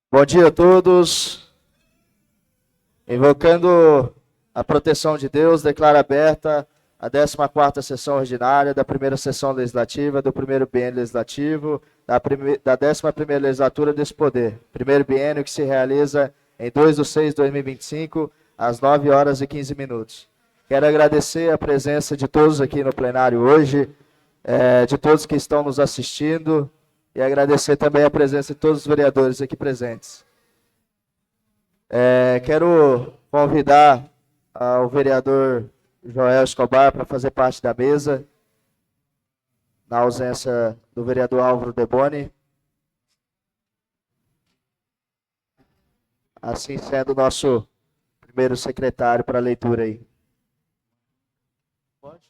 Bom dia a todos. Invocando a proteção de Deus, declaro aberta a 14ª sessão ordinária da primeira sessão legislativa do primeiro biênio legislativo da 11ª legislatura desse poder. Primeiro biênio que se realiza em 2/6/2025, às 9h15. Quero agradecer a presença de todos aqui no plenário hoje, de todos que estão nos assistindo, e agradecer também a presença de todos os vereadores aqui presentes. Quero convidar o vereador Joel Escobar para fazer parte da mesa, na ausência do vereador Álvaro Deboni. Assim sendo, nosso primeiro secretário para a leitura aí. Pode?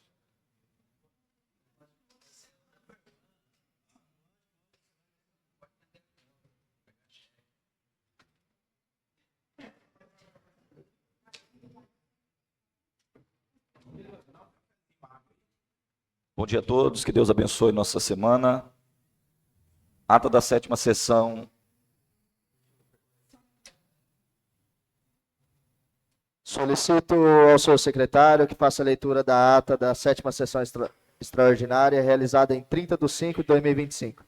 Bom dia a todos, que Deus abençoe nossa semana. Ata da 7ª sessão. Solicito ao senhor secretário que faça a leitura da ata da 7ª sessão extraordinária, realizada em 30/5/2025.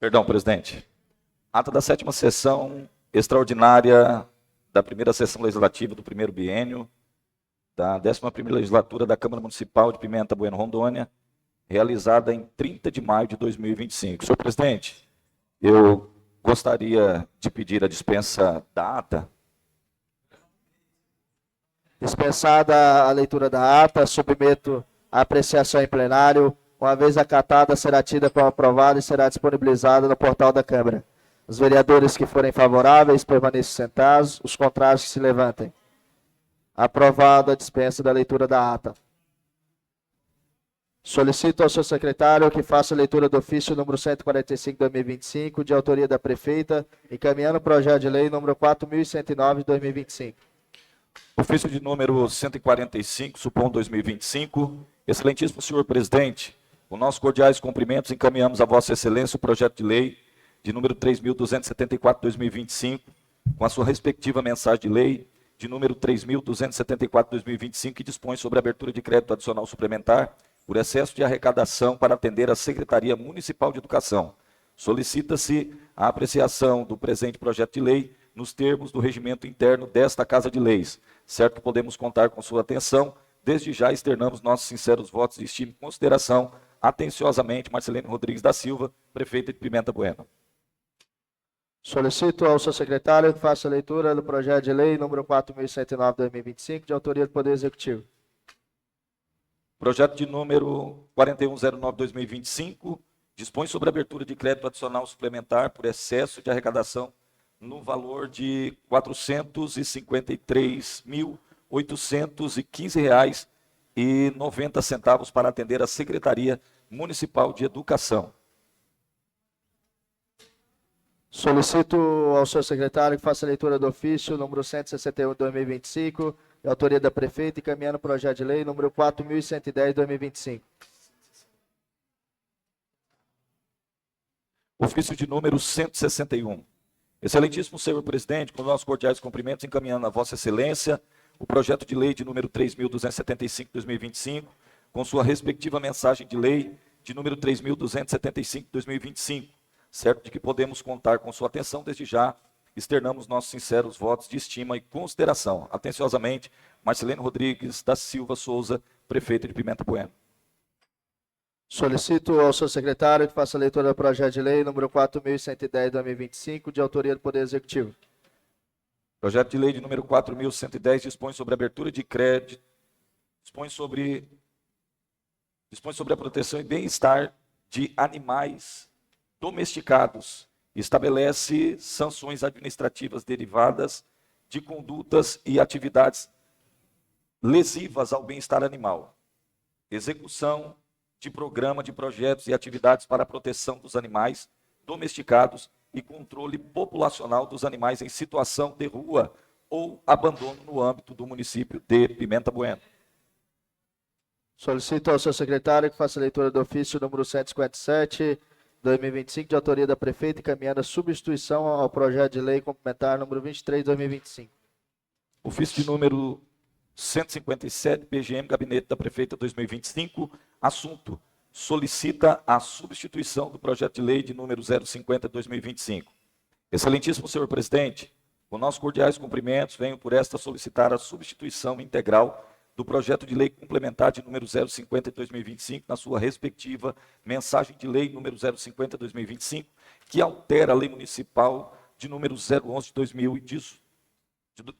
Perdão, presidente. Ata da 7ª sessão extraordinária da primeira sessão legislativa do primeiro biênio da 11ª legislatura da Câmara Municipal de Pimenta Bueno, Rondônia, realizada em 30 de maio de 2025. Senhor presidente, eu gostaria de pedir a dispensa da ata. Dispensada a leitura da ata, submeto a apreciação em plenário. Uma vez acatada, será tida como aprovada e será disponibilizada no portal da Câmara. Os vereadores que forem favoráveis permaneçam sentados, os contrários que se levantem. Aprovada a dispensa da leitura da ata. Solicito ao senhor secretário que faça a leitura do ofício número 145/2025, de autoria da prefeita, encaminhando o projeto de lei número 4.109/2025. Ofício de número 145, supom 2025. Excelentíssimo senhor presidente, com nossos cordiais cumprimentos, encaminhamos a vossa excelência o projeto de lei de número 3.274/2025, com a sua respectiva mensagem de lei de número 3.274/2025, que dispõe sobre a abertura de crédito adicional suplementar por excesso de arrecadação para atender a Secretaria Municipal de Educação. Solicita-se a apreciação do presente projeto de lei nos termos do regimento interno desta Casa de Leis. Certo que podemos contar com sua atenção. Desde já externamos nossos sinceros votos de estima e consideração. Atenciosamente, Marcelene Rodrigues da Silva, prefeita de Pimenta Bueno. Solicito ao senhor secretário que faça a leitura do projeto de lei número 4.109/2025, de autoria do Poder Executivo. Projeto de número 4109/2025 dispõe sobre a abertura de crédito adicional suplementar por excesso de arrecadação no valor de R$ 453.815,90 para atender a Secretaria Municipal de Educação. Solicito ao senhor secretário que faça a leitura do ofício número 161/2025, de autoria da prefeita, encaminhando o projeto de lei número 4.110/2025. Ofício de número 161. Excelentíssimo senhor presidente, com nossos cordiais cumprimentos, encaminhando a vossa excelência o projeto de lei de número 3.275/2025, com sua respectiva mensagem de lei de número 3.275/2025, certo de que podemos contar com sua atenção desde já, externamos nossos sinceros votos de estima e consideração. Atenciosamente, Marcelino Rodrigues da Silva Souza, prefeito de Pimenta Bueno. Solicito ao senhor secretário que faça a leitura do projeto de lei número 4.110/2025, de autoria do Poder Executivo. Projeto de lei de número 4.110 dispõe sobre a abertura de crédito, dispõe sobre a proteção e bem-estar de animais domesticados, estabelece sanções administrativas derivadas de condutas e atividades lesivas ao bem-estar animal, execução de programa de projetos e atividades para a proteção dos animais domesticados e controle populacional dos animais em situação de rua ou abandono no âmbito do município de Pimenta Bueno. Solicito ao senhor secretário que faça a leitura do ofício número 157/2025, de autoria da prefeita, encaminhando a substituição ao projeto de lei complementar número 23/2025. Ofício de número 157, PGM, Gabinete da Prefeita 2025, assunto: solicita a substituição do projeto de lei de número 050/2025. Excelentíssimo senhor presidente, com nossos cordiais cumprimentos, venho por esta solicitar a substituição integral do projeto de lei complementar de número 050/2025, na sua respectiva mensagem de lei número 050/2025, que altera a lei municipal de número 011/2018,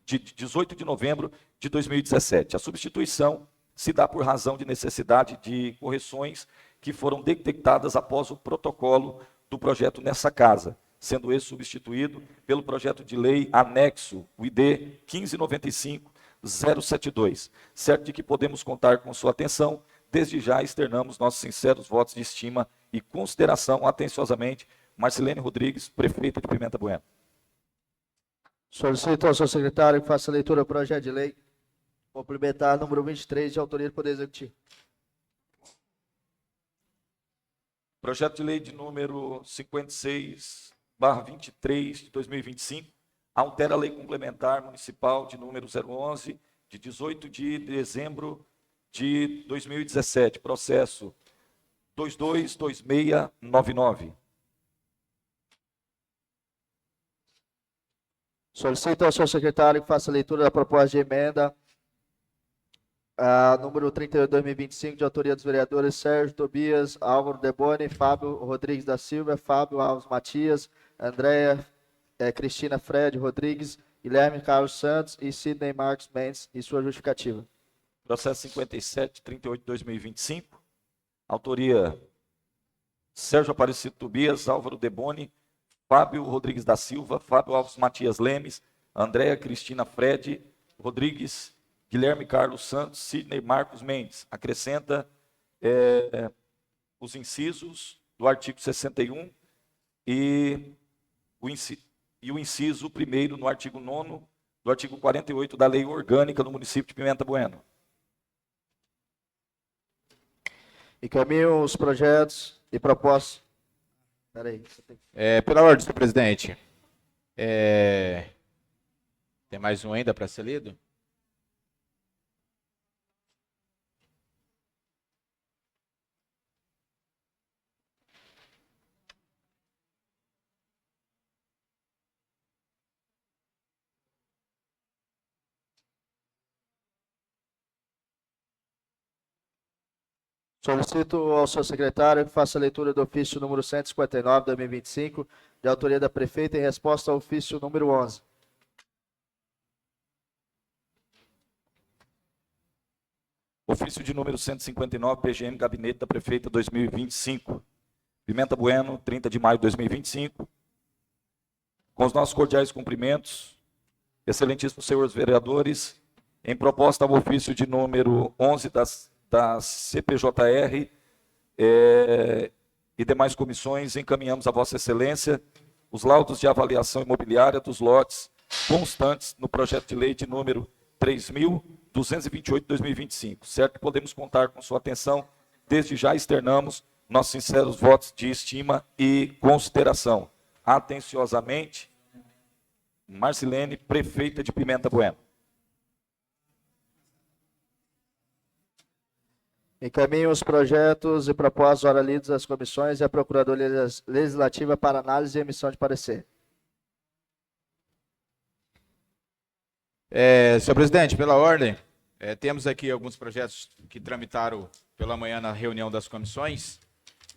de 18 de novembro de 2017. A substituição se dá por razão de necessidade de correções que foram detectadas após o protocolo do projeto nessa casa, sendo esse substituído pelo projeto de lei anexo, o ID 1595-072, certo de que podemos contar com sua atenção. Desde já externamos nossos sinceros votos de estima e consideração. Atenciosamente, Marcelino Rodrigues, prefeito de Pimenta Bueno. Solicito ao senhor secretário que faça a leitura do projeto de lei complementar número 23, de autoria do Poder Executivo. Projeto de lei de número 56/23 de 2025, altera a lei complementar municipal de número 011, de 18 de dezembro de 2017, processo 222699. Solicito ao senhor secretário que faça a leitura da proposta de emenda número 38/2025, de autoria dos vereadores Sérgio Tobias, Álvaro Deboni, Fábio Rodrigues da Silva, Fábio Alves Matias, Andréia Cristina Fred Rodrigues, Guilherme Carlos Santos e Sidney Marcos Mendes, e sua justificativa. Processo 5738/2025, autoria Sérgio Aparecido Tobias, Álvaro Deboni, Fábio Rodrigues da Silva, Fábio Alves Matias Lemes, Andréia Cristina Fred Rodrigues, Guilherme Carlos Santos, Sidney Marcos Mendes. Acrescenta os incisos do artigo 61 e o inciso 1º no artigo 9º do artigo 48 da Lei Orgânica do município de Pimenta Bueno. Encaminho os projetos e propostas. Peraí. Pela ordem, senhor presidente. Tem mais um ainda para ser lido? Solicito ao senhor secretário que faça a leitura do ofício número 159/2025, de autoria da prefeita, em resposta ao ofício número 11. Ofício de número 159, PGM, Gabinete da Prefeita 2025. Pimenta Bueno, 30 de maio de 2025. Com os nossos cordiais cumprimentos, excelentíssimos senhores vereadores, em proposta ao ofício de número 11 da CPJR e demais comissões, encaminhamos a Vossa Excelência os laudos de avaliação imobiliária dos lotes constantes no projeto de lei de número 3.228/2025, certo que podemos contar com sua atenção. Desde já externamos nossos sinceros votos de estima e consideração. Atenciosamente, Marcilene, prefeita de Pimenta Bueno. Encaminho os projetos e propostas ora lidos às comissões e à Procuradoria Legislativa para análise e emissão de parecer. Senhor presidente, pela ordem, temos aqui alguns projetos que tramitaram pela manhã na reunião das comissões,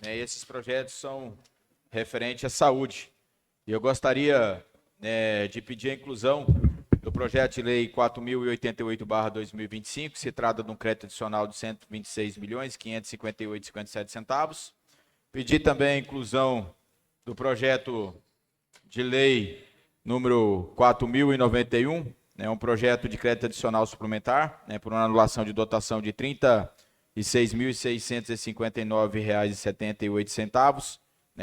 né, e esses projetos são referentes à saúde. E eu gostaria de pedir a inclusão do projeto de lei 4.088/2025, que se trata de um crédito adicional de R$ 126.558,57. Pedir também a inclusão do projeto de lei número 4.091, um projeto de crédito adicional suplementar, por uma anulação de dotação de R$ 36.659,78,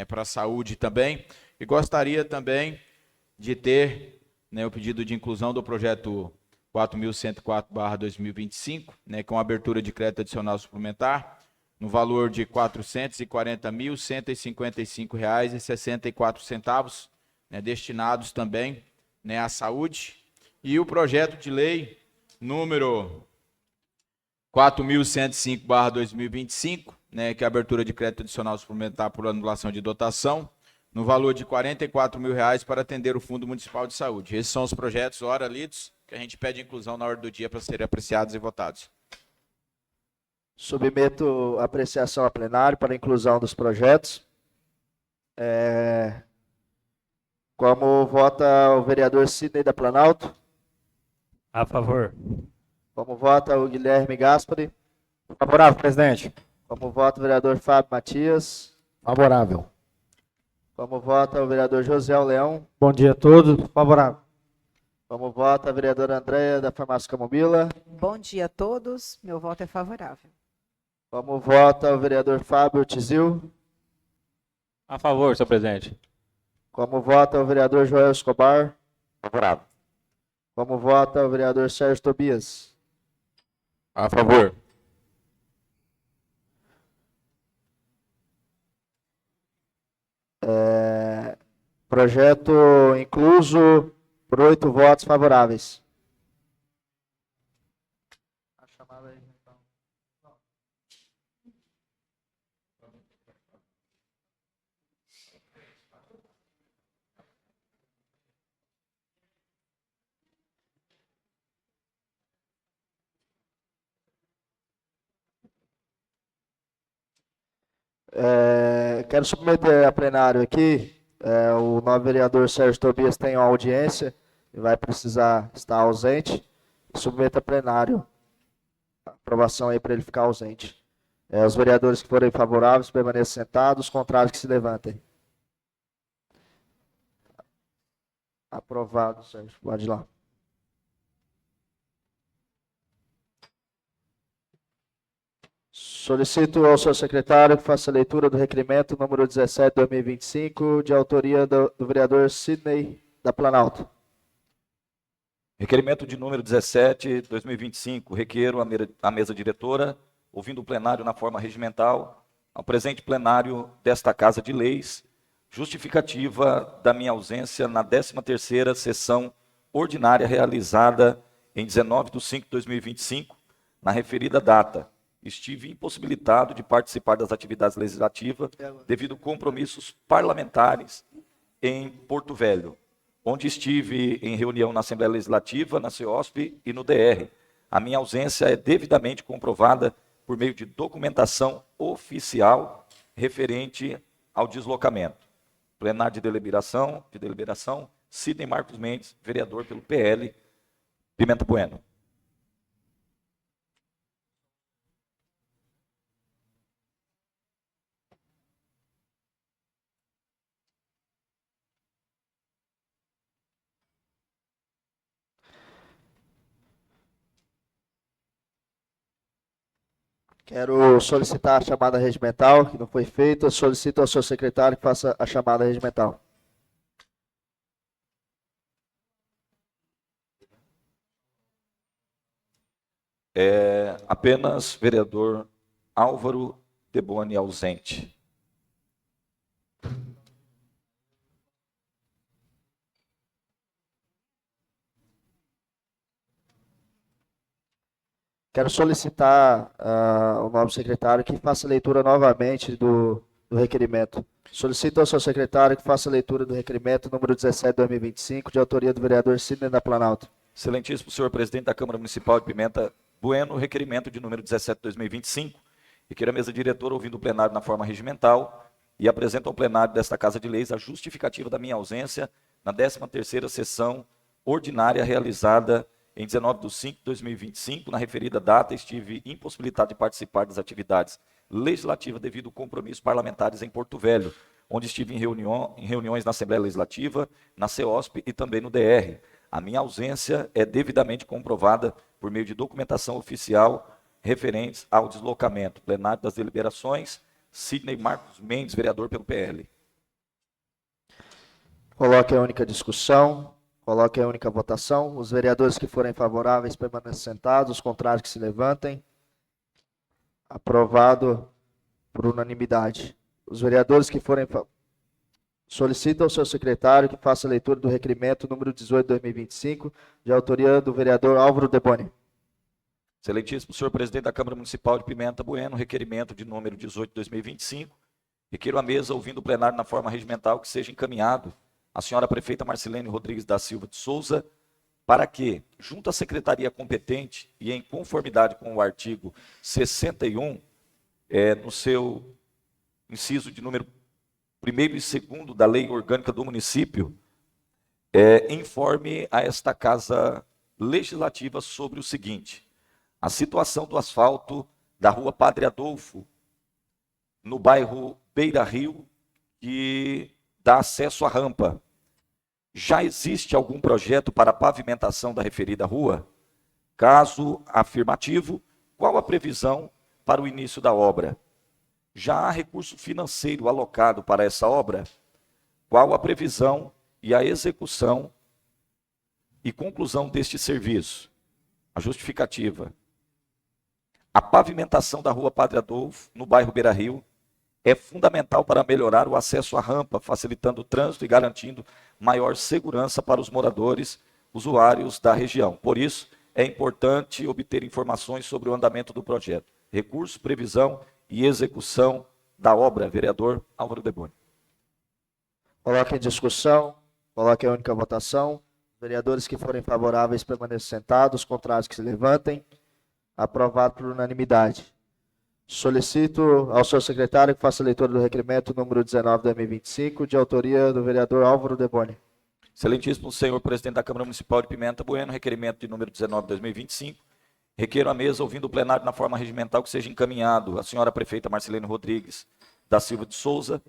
para a saúde também. E gostaria também de ter o pedido de inclusão do projeto 4.104/2025, com abertura de crédito adicional suplementar, no valor de R$ 440.155,64, destinados também à saúde. E o projeto de lei número 4.105/2025, que é a abertura de crédito adicional suplementar por anulação de dotação, no valor de R$ 44.000 para atender o Fundo Municipal de Saúde. Esses são os projetos, ora lidos, que a gente pede inclusão na ordem do dia para serem apreciados e votados. Submeto a apreciação a plenário para a inclusão dos projetos. Como vota o vereador Sidney da Planalto? A favor. Como vota o Guilherme Gaspari? Favorável, presidente. Como vota o vereador Fábio Matias? Favorável. Como vota o vereador José Leão? Bom dia a todos. Favorável. Como vota a vereadora Andréia da Farmácia Camomila? Bom dia a todos. Meu voto é favorável. Como vota o vereador Fábio Tizil? A favor, senhor presidente. Como vota o vereador Joel Escobar? Favorável. Como vota o vereador Sérgio Tobias? A favor. Projeto incluso por 8 votos favoráveis. A chamada aí, então. Quero submeter a plenário aqui. O novo vereador Sérgio Tobias tem uma audiência e vai precisar estar ausente. Submeto a plenário a aprovação aí para ele ficar ausente. Os vereadores que forem favoráveis permaneçam sentados, os contrários que se levantem. Aprovado, Sérgio. Pode ir lá. Solicito ao senhor secretário que faça a leitura do requerimento número 17/2025, de autoria do vereador Sidney da Planalto. Requerimento de número 17/2025. Requeiro a mesa diretora, ouvindo o plenário na forma regimental, ao presente plenário desta Casa de Leis, justificativa da minha ausência na 13ª sessão ordinária realizada em 19/5/2025, na referida data. Estive impossibilitado de participar das atividades legislativas devido a compromissos parlamentares em Porto Velho, onde estive em reunião na Assembleia Legislativa, na CEOSP e no DR. A minha ausência é devidamente comprovada por meio de documentação oficial referente ao deslocamento. Plenário de deliberação, Sidney Marcos Mendes, vereador pelo PL, Pimenta Bueno. Quero solicitar a chamada regimental, que não foi feita. Solicito ao senhor secretário que faça a chamada regimental. Apenas vereador Álvaro Deboni ausente. Quero solicitar ao nobre secretário que faça a leitura novamente do requerimento. Solicito ao seu secretário que faça a leitura do requerimento número 17/2025, de autoria do vereador Sidney da Planalto. Excelentíssimo senhor presidente da Câmara Municipal de Pimenta Bueno, requerimento de número 17/2025, requer a mesa diretora, ouvindo o plenário na forma regimental, e apresento ao plenário desta Casa de Leis a justificativa da minha ausência na 13ª sessão ordinária realizada em 19/5/2025. Na referida data, estive impossibilitado de participar das atividades legislativas devido a compromissos parlamentares em Porto Velho, onde estive em reuniões na Assembleia Legislativa, na CEOSP e também no DR. A minha ausência é devidamente comprovada por meio de documentação oficial referentes ao deslocamento. Plenário das deliberações, Sidney Marcos Mendes, vereador pelo PL. Coloque a única discussão, coloque a única votação. Os vereadores que forem favoráveis permaneçam sentados, os contrários que se levantem. Aprovado por unanimidade. Os vereadores que forem solicitam ao seu secretário que faça a leitura do requerimento número 18/2025, de autoria do vereador Álvaro Deboni. Excelentíssimo senhor presidente da Câmara Municipal de Pimenta Bueno, requerimento de número 18/2025. Requeiro a mesa, ouvindo o plenário na forma regimental, que seja encaminhado à senhora prefeita Marcelene Rodrigues da Silva de Souza, para que, junto à secretaria competente e em conformidade com o artigo 61, no seu inciso de número 1º e 2º da Lei Orgânica do Município, informe a esta Casa Legislativa sobre o seguinte: a situação do asfalto da Rua Padre Adolfo, no bairro Beira Rio, que dá acesso à rampa. Já existe algum projeto para a pavimentação da referida rua? Caso afirmativo, qual a previsão para o início da obra? Já há recurso financeiro alocado para essa obra? Qual a previsão e a execução e conclusão deste serviço? A justificativa: a pavimentação da Rua Padre Adolfo, no bairro Beira Rio, é fundamental para melhorar o acesso à rampa, facilitando o trânsito e garantindo maior segurança para os moradores, usuários da região. Por isso, é importante obter informações sobre o andamento do projeto. Recurso, previsão e execução da obra. Vereador Álvaro Deboni. Coloque em discussão, coloque a única votação. Vereadores que forem favoráveis permaneçam sentados, contrários que se levantem. Aprovado por unanimidade. Solicito ao seu secretário que faça a leitura do requerimento número 19/2025, de autoria do vereador Álvaro Deboni. Excelentíssimo senhor presidente da Câmara Municipal de Pimenta Bueno, requerimento de número 19/2025. Requeiro a mesa, ouvindo o plenário na forma regimental, que seja encaminhado à senhora prefeita Marcelene Rodrigues da Silva de Souza,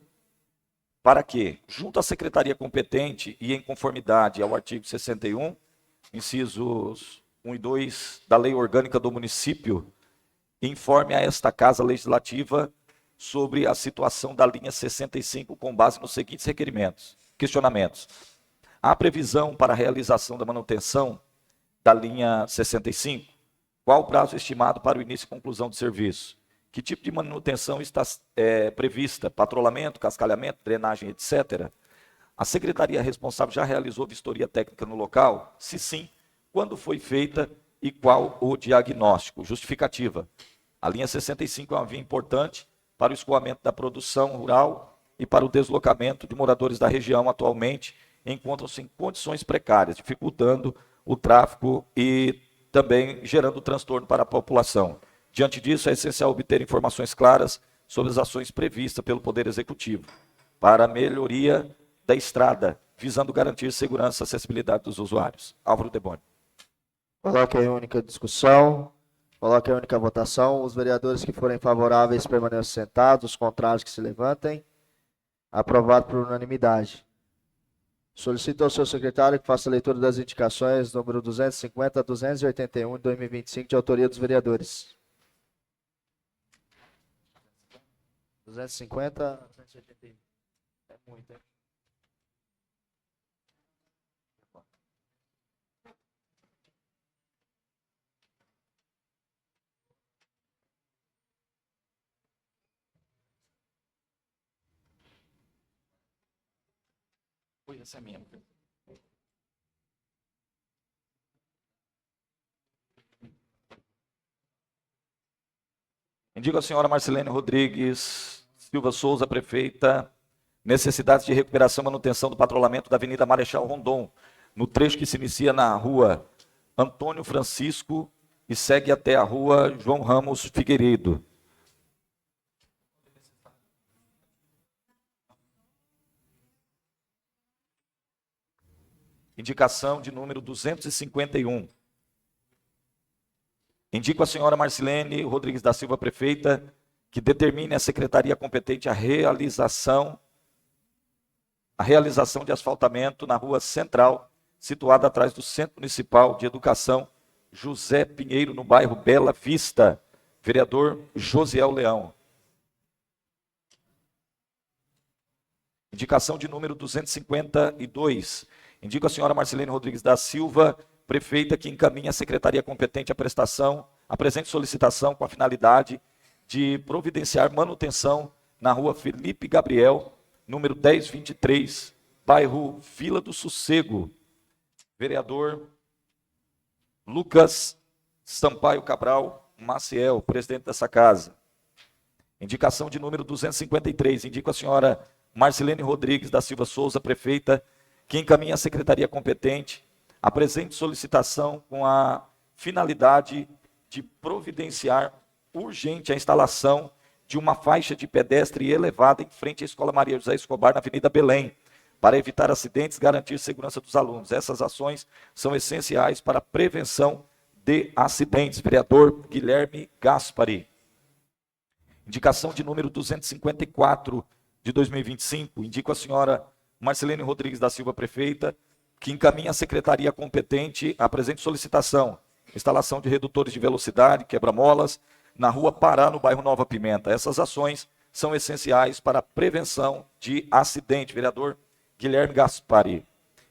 para que, junto à secretaria competente e em conformidade ao artigo 61, incisos 1 e 2 da Lei Orgânica do Município, informe a esta Casa Legislativa sobre a situação da linha 65, com base nos seguintes questionamentos. Há previsão para a realização da manutenção da linha 65? Qual o prazo estimado para o início e conclusão do serviço? Que tipo de manutenção está prevista? Patrulhamento, cascalhamento, drenagem, etc. A secretaria responsável já realizou vistoria técnica no local? Se sim, quando foi feita e qual o diagnóstico? Justificativa: a linha 65 é uma via importante para o escoamento da produção rural e para o deslocamento de moradores da região. Atualmente encontram-se em condições precárias, dificultando o tráfego e também gerando transtorno para a população. Diante disso, é essencial obter informações claras sobre as ações previstas pelo Poder Executivo para a melhoria da estrada, visando garantir segurança e acessibilidade dos usuários. Álvaro Deboni. Coloque a única discussão, coloque a única votação. Os vereadores que forem favoráveis permaneçam sentados, os contrários que se levantem. Aprovado por unanimidade. Solicito ao seu secretário que faça a leitura das indicações número 250 a 281 de 2025, de autoria dos vereadores. 250 a 281. É muito, hein? Oi, essa é minha. Indico a senhora Marcelene Rodrigues Silva Souza, prefeita, necessidades de recuperação e manutenção do patrulhamento da Avenida Marechal Rondon, no trecho que se inicia na rua Antônio Francisco e segue até a rua João Ramos Figueiredo. Indicação de número 251. Indico a senhora Marcelene Rodrigues da Silva, prefeita, que determine a secretaria competente a realização de asfaltamento na rua central, situada atrás do Centro Municipal de Educação José Pinheiro, no bairro Bela Vista. Vereador Josiel Leão. Indicação de número 252. Indico a senhora Marcelene Rodrigues da Silva, prefeita, que encaminha a secretaria competente a presente solicitação com a finalidade de providenciar manutenção na rua Felipe Gabriel, número 1023, bairro Vila do Sossego. Vereador Lucas Sampaio Cabral Maciel, presidente dessa casa. Indicação de número 253. Indico a senhora Marcelene Rodrigues da Silva Souza, prefeita, que encaminha a secretaria competente a presente solicitação com a finalidade de providenciar urgente a instalação de uma faixa de pedestre elevada em frente à Escola Maria José Escobar, na Avenida Belém, para evitar acidentes e garantir segurança dos alunos. Essas ações são essenciais para a prevenção de acidentes. Vereador Guilherme Gaspari. Indicação de número 254 de 2025. Indico a senhora Marcelene Rodrigues da Silva, prefeita, que encaminha a secretaria competente a presente solicitação: instalação de redutores de velocidade, quebra-molas, na rua Pará, no bairro Nova Pimenta. Essas ações são essenciais para a prevenção de acidente. Vereador Guilherme Gaspari.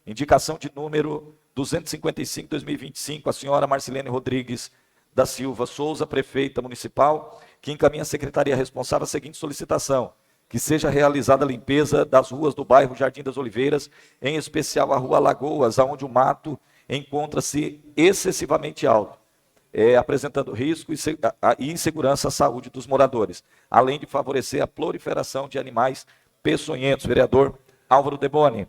Indicação de número 255, 2025, a senhora Marcelene Rodrigues da Silva Souza, prefeita municipal, que encaminha a secretaria responsável a seguinte solicitação: que seja realizada a limpeza das ruas do bairro Jardim das Oliveiras, em especial a rua Lagoas, onde o mato encontra-se excessivamente alto, apresentando risco e insegurança à saúde dos moradores, além de favorecer a proliferação de animais peçonhentos. Vereador Álvaro Deboni.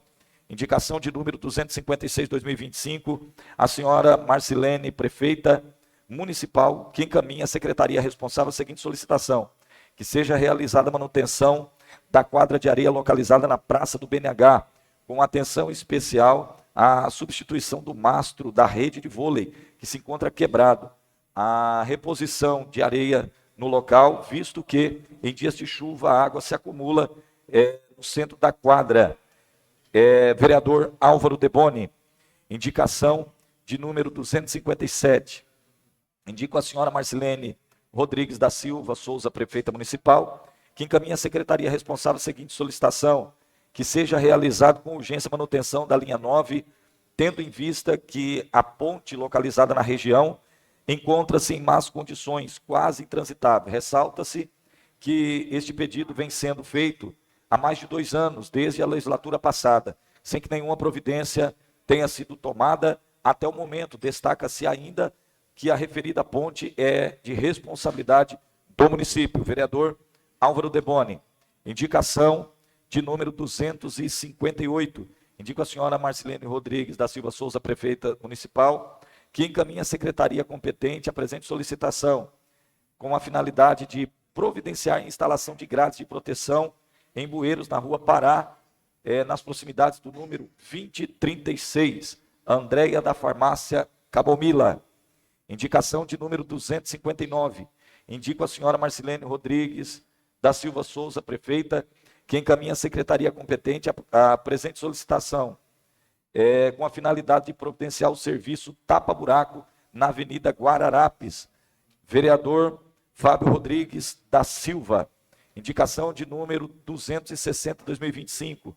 Indicação de número 256, 2025, a senhora Marcelene, prefeita municipal, que encaminha a secretaria responsável a seguinte solicitação: que seja realizada a manutenção da quadra de areia localizada na Praça do BNH, com atenção especial à substituição do mastro da rede de vôlei, que se encontra quebrado, a reposição de areia no local, visto que em dias de chuva a água se acumula no centro da quadra. Vereador Álvaro Deboni. Indicação de número 257. Indico a senhora Marcelene Rodrigues da Silva Souza, prefeita municipal, que encaminha a secretaria responsável a seguinte solicitação: que seja realizado com urgência a manutenção da linha 9, tendo em vista que a ponte localizada na região encontra-se em más condições, quase intransitável. Ressalta-se que este pedido vem sendo feito há mais de 2 anos, desde a legislatura passada, sem que nenhuma providência tenha sido tomada até o momento. Destaca-se ainda que a referida ponte é de responsabilidade do município. Vereador Álvaro Deboni. Indicação de número 258. Indico a senhora Marcelene Rodrigues da Silva Souza, prefeita municipal, que encaminha a secretaria competente a presente solicitação, com a finalidade de providenciar a instalação de grades de proteção em bueiros na rua Pará, nas proximidades do número 2036, Andréia da Farmácia Cabomila. Indicação de número 259. Indico a senhora Marcelene Rodrigues da Silva Souza, prefeita, que encaminha a secretaria competente a presente solicitação, com a finalidade de providenciar o serviço tapa-buraco na Avenida Guararapes. Vereador Fábio Rodrigues da Silva. Indicação de número 260, 2025.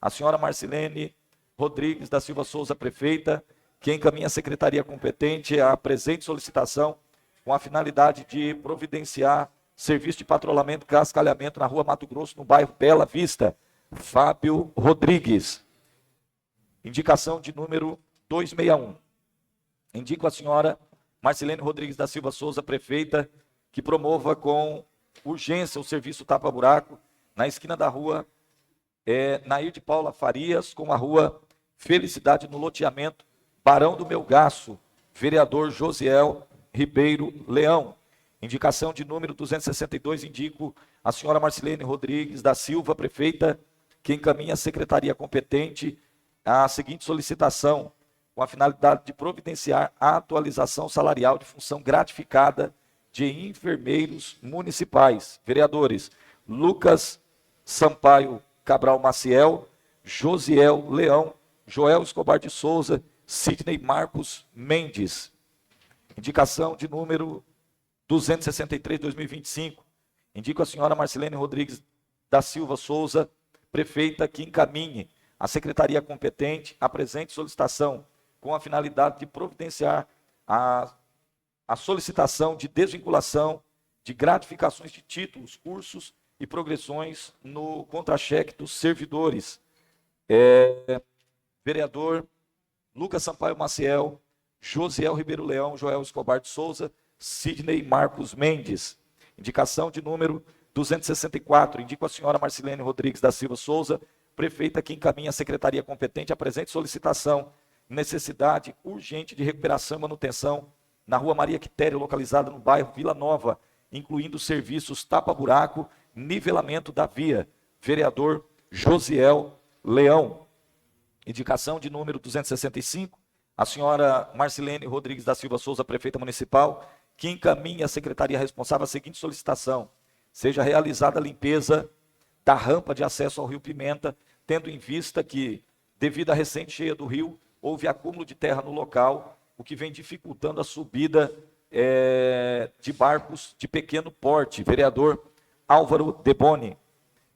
A senhora Marcelene Rodrigues da Silva Souza, prefeita, que encaminha a secretaria competente a presente solicitação com a finalidade de providenciar serviço de patrulhamento e cascalhamento na rua Mato Grosso, no bairro Bela Vista. Fábio Rodrigues. Indicação de número 261. Indico a senhora Marcelene Rodrigues da Silva Souza, prefeita, que promova com urgência o serviço tapa-buraco na esquina da rua Nair de Paula Farias com a rua Felicidade, no loteamento Barão do Melgaço, vereador Josiel Ribeiro Leão. Indicação de número 262, indico a senhora Marcilene Rodrigues da Silva, prefeita, que encaminha à secretaria competente a seguinte solicitação, com a finalidade de providenciar a atualização salarial de função gratificada de enfermeiros municipais. Vereadores Lucas Sampaio Cabral Maciel, Josiel Leão, Joel Escobar de Souza, Sidney Marcos Mendes. Indicação de número 263, 2025. Indico a senhora Marcilene Rodrigues da Silva Souza, prefeita, que encaminhe à secretaria competente a presente solicitação, com a finalidade de providenciar a solicitação de desvinculação de gratificações de títulos, cursos e progressões no contra-cheque dos servidores. Vereador Lucas Sampaio Maciel, Josiel Ribeiro Leão, Joel Escobar de Souza, Sidney Marcos Mendes. Indicação de número 264. Indico a senhora Marcilene Rodrigues da Silva Souza, prefeita, que encaminha à secretaria competente a presente solicitação. Necessidade urgente de recuperação e manutenção na rua Maria Quitério, localizada no bairro Vila Nova, incluindo serviços tapa-buraco, nivelamento da via. Vereador Josiel Leão. Indicação de número 265. A senhora Marcilene Rodrigues da Silva Souza, prefeita municipal, que encaminha à secretaria responsável a seguinte solicitação: seja realizada a limpeza da rampa de acesso ao Rio Pimenta, tendo em vista que, devido à recente cheia do rio, houve acúmulo de terra no local, o que vem dificultando a subida de barcos de pequeno porte. Vereador Álvaro Deboni.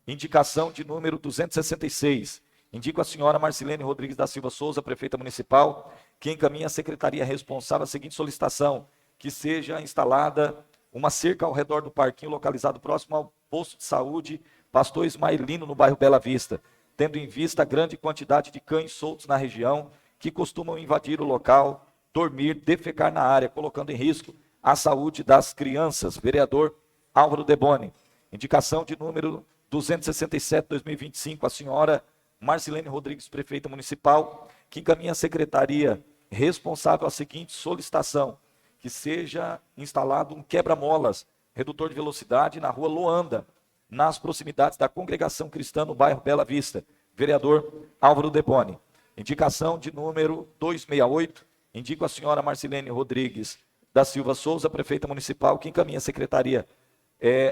Indicação de número 266. Indico a senhora Marcilene Rodrigues da Silva Souza, prefeita municipal, que encaminha à secretaria responsável a seguinte solicitação: que seja instalada uma cerca ao redor do parquinho localizado próximo ao posto de saúde Pastor Ismaelino, no bairro Bela Vista, tendo em vista a grande quantidade de cães soltos na região que costumam invadir o local, dormir, defecar na área, colocando em risco a saúde das crianças. Vereador Álvaro Deboni. Indicação de número 267/2025, a senhora Marcilene Rodrigues, prefeita municipal, que encaminha à secretaria responsável a seguinte solicitação: que seja instalado um quebra-molas, redutor de velocidade na rua Loanda, nas proximidades da congregação cristã no bairro Bela Vista. Vereador Álvaro Deboni. Indicação de número 268, indico a senhora Marcilene Rodrigues da Silva Souza, prefeita municipal, que encaminha à secretaria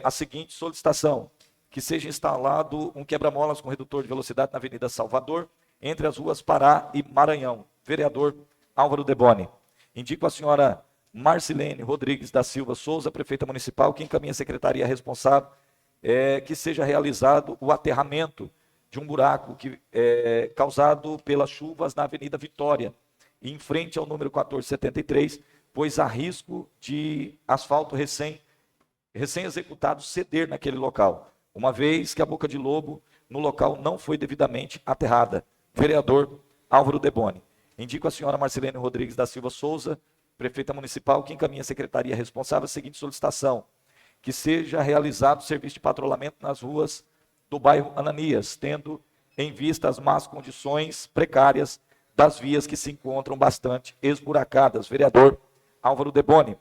a seguinte solicitação: que seja instalado um quebra-molas com redutor de velocidade na Avenida Salvador, entre as ruas Pará e Maranhão. Vereador Álvaro Deboni. Indico a senhora Marcilene Rodrigues da Silva Souza, prefeita municipal, que encaminha à secretaria responsável que seja realizado o aterramento de um buraco causado pelas chuvas na Avenida Vitória, em frente ao número 1473, pois há risco de asfalto recém-executado ceder naquele local, uma vez que a boca de lobo no local não foi devidamente aterrada. Vereador Álvaro Deboni. Indico a senhora Marcilene Rodrigues da Silva Souza, prefeita municipal, que encaminha à secretaria responsável a seguinte solicitação: que seja realizado serviço de patrulhamento nas ruas do bairro Ananias, tendo em vista as más condições precárias das vias que se encontram bastante esburacadas. Vereador Álvaro Deboni.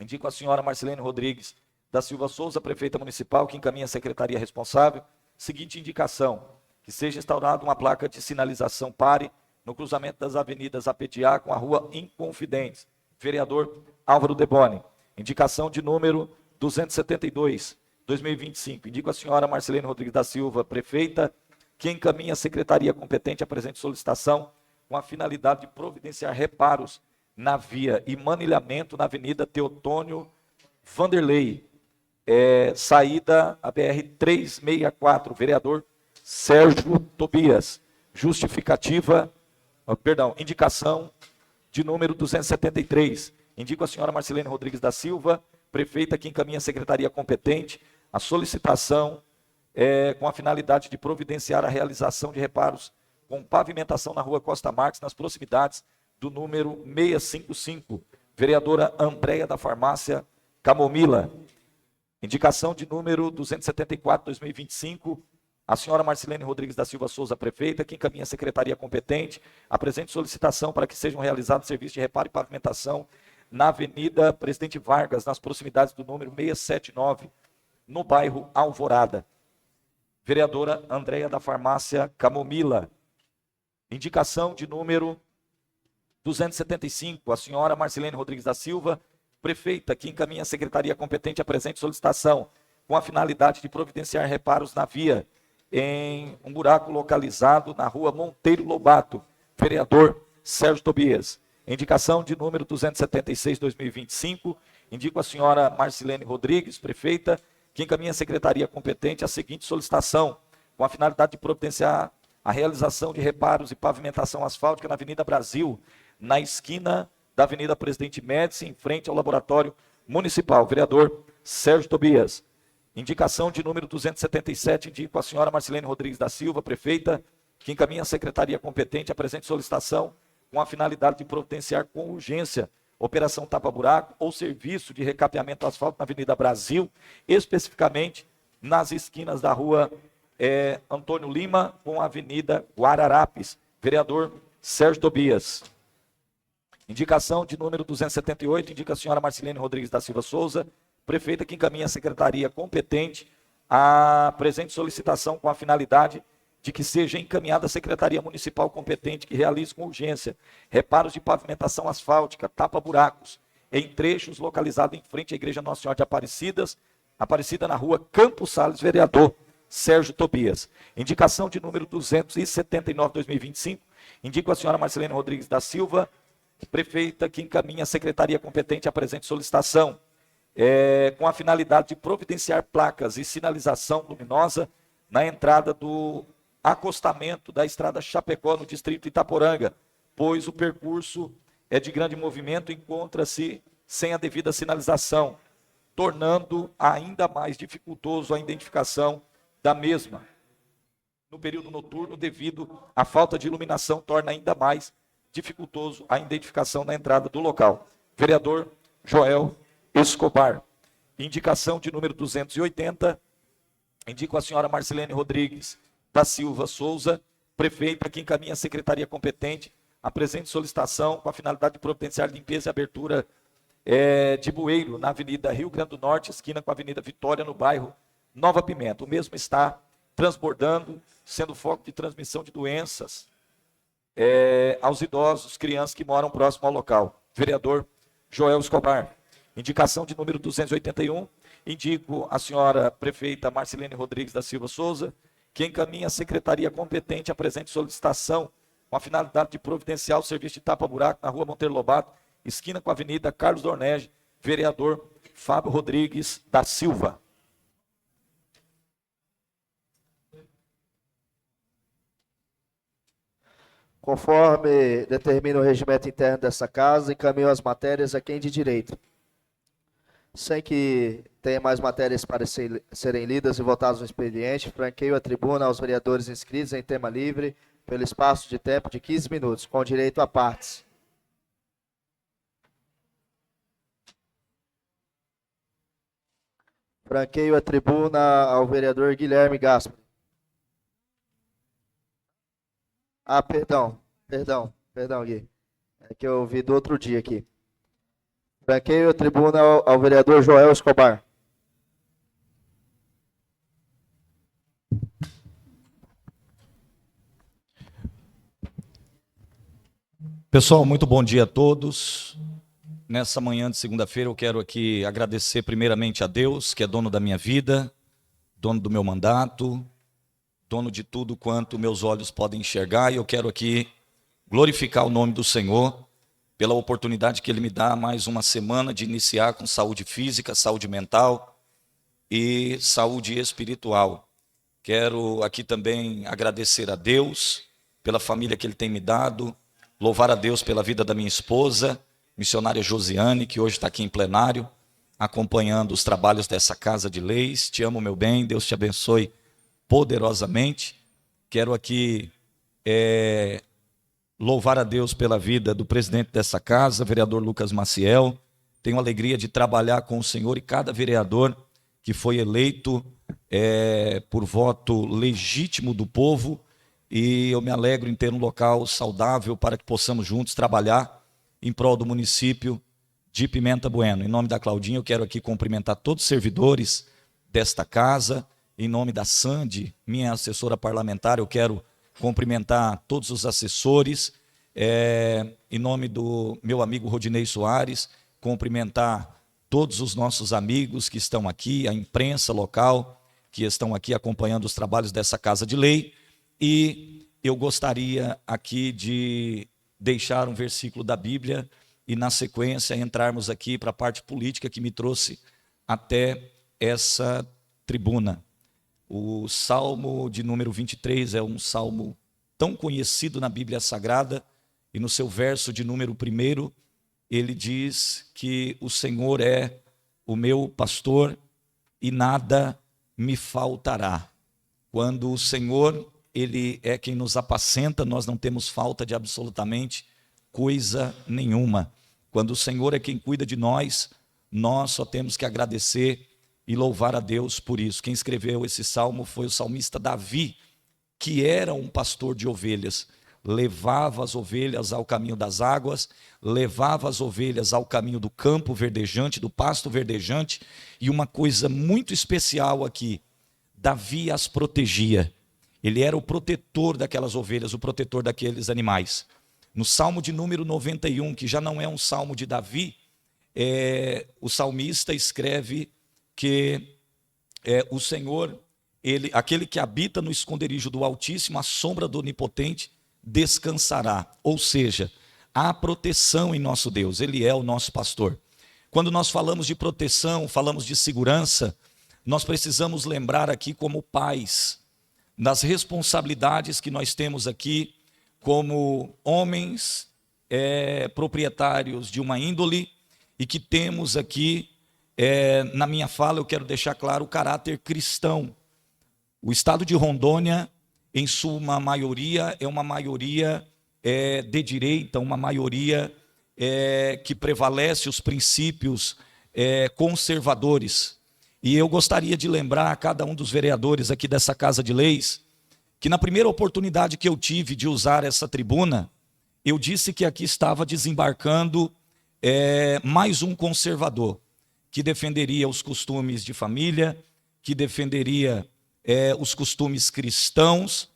Indico a senhora Marcilene Rodrigues da Silva Souza, prefeita municipal, que encaminha à secretaria responsável seguinte indicação: que seja instaurada uma placa de sinalização pare no cruzamento das avenidas Apetiá com a rua Inconfidentes. Vereador Álvaro Deboni. Indicação de número 272, 2025. Indico a senhora Marcilene Rodrigues da Silva, prefeita, que encaminha à secretaria competente a presente solicitação, com a finalidade de providenciar reparos na via e manilhamento na Avenida Teotônio Vanderlei, saída a BR-364. Vereador Sérgio Tobias. Indicação de número 273. Indico a senhora Marcilene Rodrigues da Silva, prefeita, que encaminha à secretaria competente a solicitação com a finalidade de providenciar a realização de reparos com pavimentação na rua Costa Marques, nas proximidades do número 655. Vereadora Andréia da Farmácia Camomila. Indicação de número 274/2025, a senhora Marcilene Rodrigues da Silva Souza, prefeita, que encaminha a secretaria competente a presente solicitação para que sejam realizados serviços de reparo e pavimentação na Avenida Presidente Vargas, nas proximidades do número 679, no bairro Alvorada. Vereadora Andréia da Farmácia Camomila. Indicação de número 275, a senhora Marcilene Rodrigues da Silva, prefeita, que encaminha a secretaria competente a presente solicitação, com a finalidade de providenciar reparos na via, em um buraco localizado na rua Monteiro Lobato. Vereador Sérgio Tobias. Indicação de número 276/2025, indico a senhora Marcilene Rodrigues, prefeita, que encaminha a secretaria competente a seguinte solicitação, com a finalidade de providenciar a realização de reparos e pavimentação asfáltica na Avenida Brasil, na esquina da Avenida Presidente Médici, em frente ao Laboratório Municipal. Vereador Sérgio Tobias. Indicação de número 277, indico a senhora Marcilene Rodrigues da Silva, prefeita, que encaminha a secretaria competente a presente solicitação com a finalidade de providenciar com urgência operação tapa-buraco ou serviço de recapeamento asfalto na Avenida Brasil, especificamente nas esquinas da rua Antônio Lima com a Avenida Guararapes. Vereador Sérgio Tobias. Indicação de número 278, indica a senhora Marcilene Rodrigues da Silva Souza, prefeita, que encaminha a secretaria competente a presente solicitação com a finalidade de que seja encaminhada a secretaria municipal competente que realize com urgência reparos de pavimentação asfáltica, tapa-buracos, em trechos localizados em frente à Igreja Nossa Senhora de Aparecida na rua Campos Sales. Vereador Sérgio Tobias. Indicação de número 279/2025, indico a senhora Marcilene Rodrigues da Silva, prefeita, que encaminha a secretaria competente a presente solicitação, com a finalidade de providenciar placas e sinalização luminosa na entrada do acostamento da estrada Chapecó, no distrito Itaporanga, pois o percurso é de grande movimento e encontra-se sem a devida sinalização, tornando ainda mais dificultoso a identificação da mesma. No período noturno, devido à falta de iluminação, torna ainda mais dificultoso a identificação na entrada do local. Vereador Joel Escobar. Indicação de número 280, indico a senhora Marcilene Rodrigues da Silva Souza, prefeita, que encaminha a secretaria competente a presente solicitação com a finalidade de providenciar limpeza e abertura de bueiro na Avenida Rio Grande do Norte, esquina com a Avenida Vitória, no bairro Nova Pimenta. O mesmo está transbordando, sendo foco de transmissão de doenças aos idosos, crianças que moram próximo ao local. Vereador Joel Escobar. Indicação de número 281, indico a senhora prefeita Marcilene Rodrigues da Silva Souza, que encaminha a secretaria competente a presente solicitação com a finalidade de providenciar o serviço de tapa-buraco na rua Monteiro Lobato, esquina com a Avenida Carlos Dornelles. Vereador Fábio Rodrigues da Silva. Conforme determina o regimento interno dessa casa, encaminho as matérias a quem de direito. Sem que tenha mais matérias para serem lidas e votadas no expediente, franqueio a tribuna aos vereadores inscritos em tema livre pelo espaço de tempo de 15 minutos, com direito a partes. Franqueio a tribuna ao vereador Guilherme Gaspar. Ah, perdão, Gui. É que eu vi do outro dia aqui. Franqueio a tribuna ao vereador Joel Escobar. Pessoal, muito bom dia a todos. Nessa manhã de segunda-feira eu quero aqui agradecer primeiramente a Deus, que é dono da minha vida, dono do meu mandato, dono de tudo quanto meus olhos podem enxergar, e eu quero aqui glorificar o nome do Senhor pela oportunidade que Ele me dá mais uma semana de iniciar com saúde física, saúde mental e saúde espiritual. Quero aqui também agradecer a Deus pela família que Ele tem me dado, louvar a Deus pela vida da minha esposa, missionária Josiane, que hoje está aqui em plenário, acompanhando os trabalhos dessa casa de leis. Te amo, meu bem, Deus te abençoe poderosamente. Quero aqui louvar a Deus pela vida do presidente dessa casa, vereador Lucas Maciel. tenho a alegria de trabalhar com o senhor e cada vereador que foi eleito por voto legítimo do povo, e eu me alegro em ter um local saudável para que possamos juntos trabalhar em prol do município de Pimenta Bueno. Em nome da Claudinha, eu quero aqui cumprimentar todos os servidores desta casa. Em nome da Sandy, minha assessora parlamentar, eu quero cumprimentar todos os assessores. Em nome do meu amigo Rodinei Soares, cumprimentar todos os nossos amigos que estão aqui, a imprensa local, que estão aqui acompanhando os trabalhos dessa Casa de Lei. E eu gostaria aqui de deixar um versículo da Bíblia e, na sequência, entrarmos aqui para a parte política que me trouxe até essa tribuna. O Salmo de número 23 é um salmo tão conhecido na Bíblia Sagrada, e no seu verso de número 1, ele diz que o Senhor é o meu pastor e nada me faltará. Quando o Senhor, ele é quem nos apacenta, nós não temos falta de absolutamente coisa nenhuma. Quando o Senhor é quem cuida de nós, nós só temos que agradecer e louvar a Deus por isso. Quem escreveu esse salmo foi o salmista Davi, que era um pastor de ovelhas. Levava as ovelhas ao caminho das águas, levava as ovelhas ao caminho do campo verdejante, do pasto verdejante, e uma coisa muito especial aqui, Davi as protegia. Ele era o protetor daquelas ovelhas, o protetor daqueles animais. No Salmo de número 91, que já não é um salmo de Davi, o salmista escreve que o Senhor, aquele que habita no esconderijo do Altíssimo, à sombra do Onipotente, descansará. Ou seja, há proteção em nosso Deus, Ele é o nosso pastor. Quando nós falamos de proteção, falamos de segurança, nós precisamos lembrar aqui como pais, das responsabilidades que nós temos aqui, como homens proprietários de uma índole, e que temos aqui, na minha fala eu quero deixar claro o caráter cristão. O estado de Rondônia, em sua maioria, é uma maioria de direita, uma maioria que prevalece os princípios conservadores. E eu gostaria de lembrar a cada um dos vereadores aqui dessa Casa de Leis, que na primeira oportunidade que eu tive de usar essa tribuna, eu disse que aqui estava desembarcando mais um conservador, que defenderia os costumes de família, que defenderia os costumes cristãos,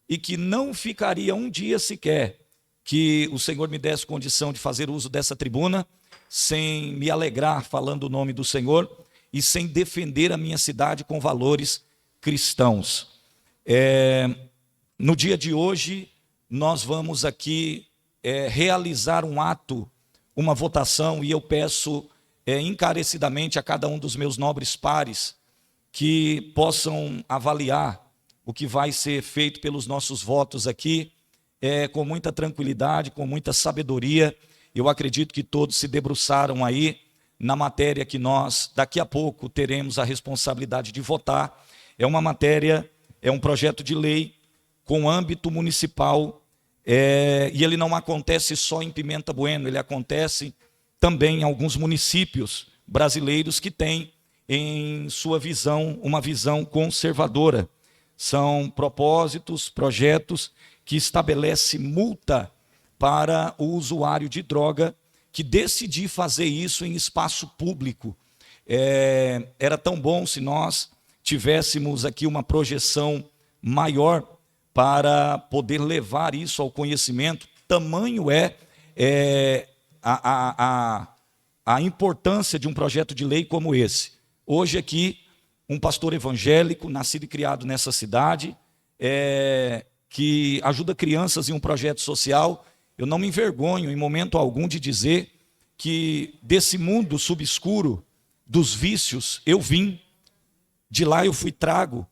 e que não ficaria um dia sequer que o Senhor me desse condição de fazer uso dessa tribuna, sem me alegrar falando o nome do Senhor, e sem defender a minha cidade com valores cristãos. No dia de hoje, nós vamos aqui realizar um ato, uma votação, e eu peço encarecidamente a cada um dos meus nobres pares que possam avaliar o que vai ser feito pelos nossos votos aqui, com muita tranquilidade, com muita sabedoria. Eu acredito que todos se debruçaram aí na matéria que nós, daqui a pouco, teremos a responsabilidade de votar. É uma matéria, é um projeto de lei com âmbito municipal, e ele não acontece só em Pimenta Bueno, ele acontece também em alguns municípios brasileiros que têm em sua visão, uma visão conservadora. São propósitos, projetos que estabelecem multa para o usuário de droga que decidir fazer isso em espaço público. Era tão bom se nós tivéssemos aqui uma projeção maior para poder levar isso ao conhecimento. Tamanho a importância de um projeto de lei como esse. Hoje aqui, um pastor evangélico, nascido e criado nessa cidade, que ajuda crianças em um projeto social. Eu não me envergonho em momento algum de dizer que desse mundo subscuro dos vícios eu vim, de lá eu fui trago,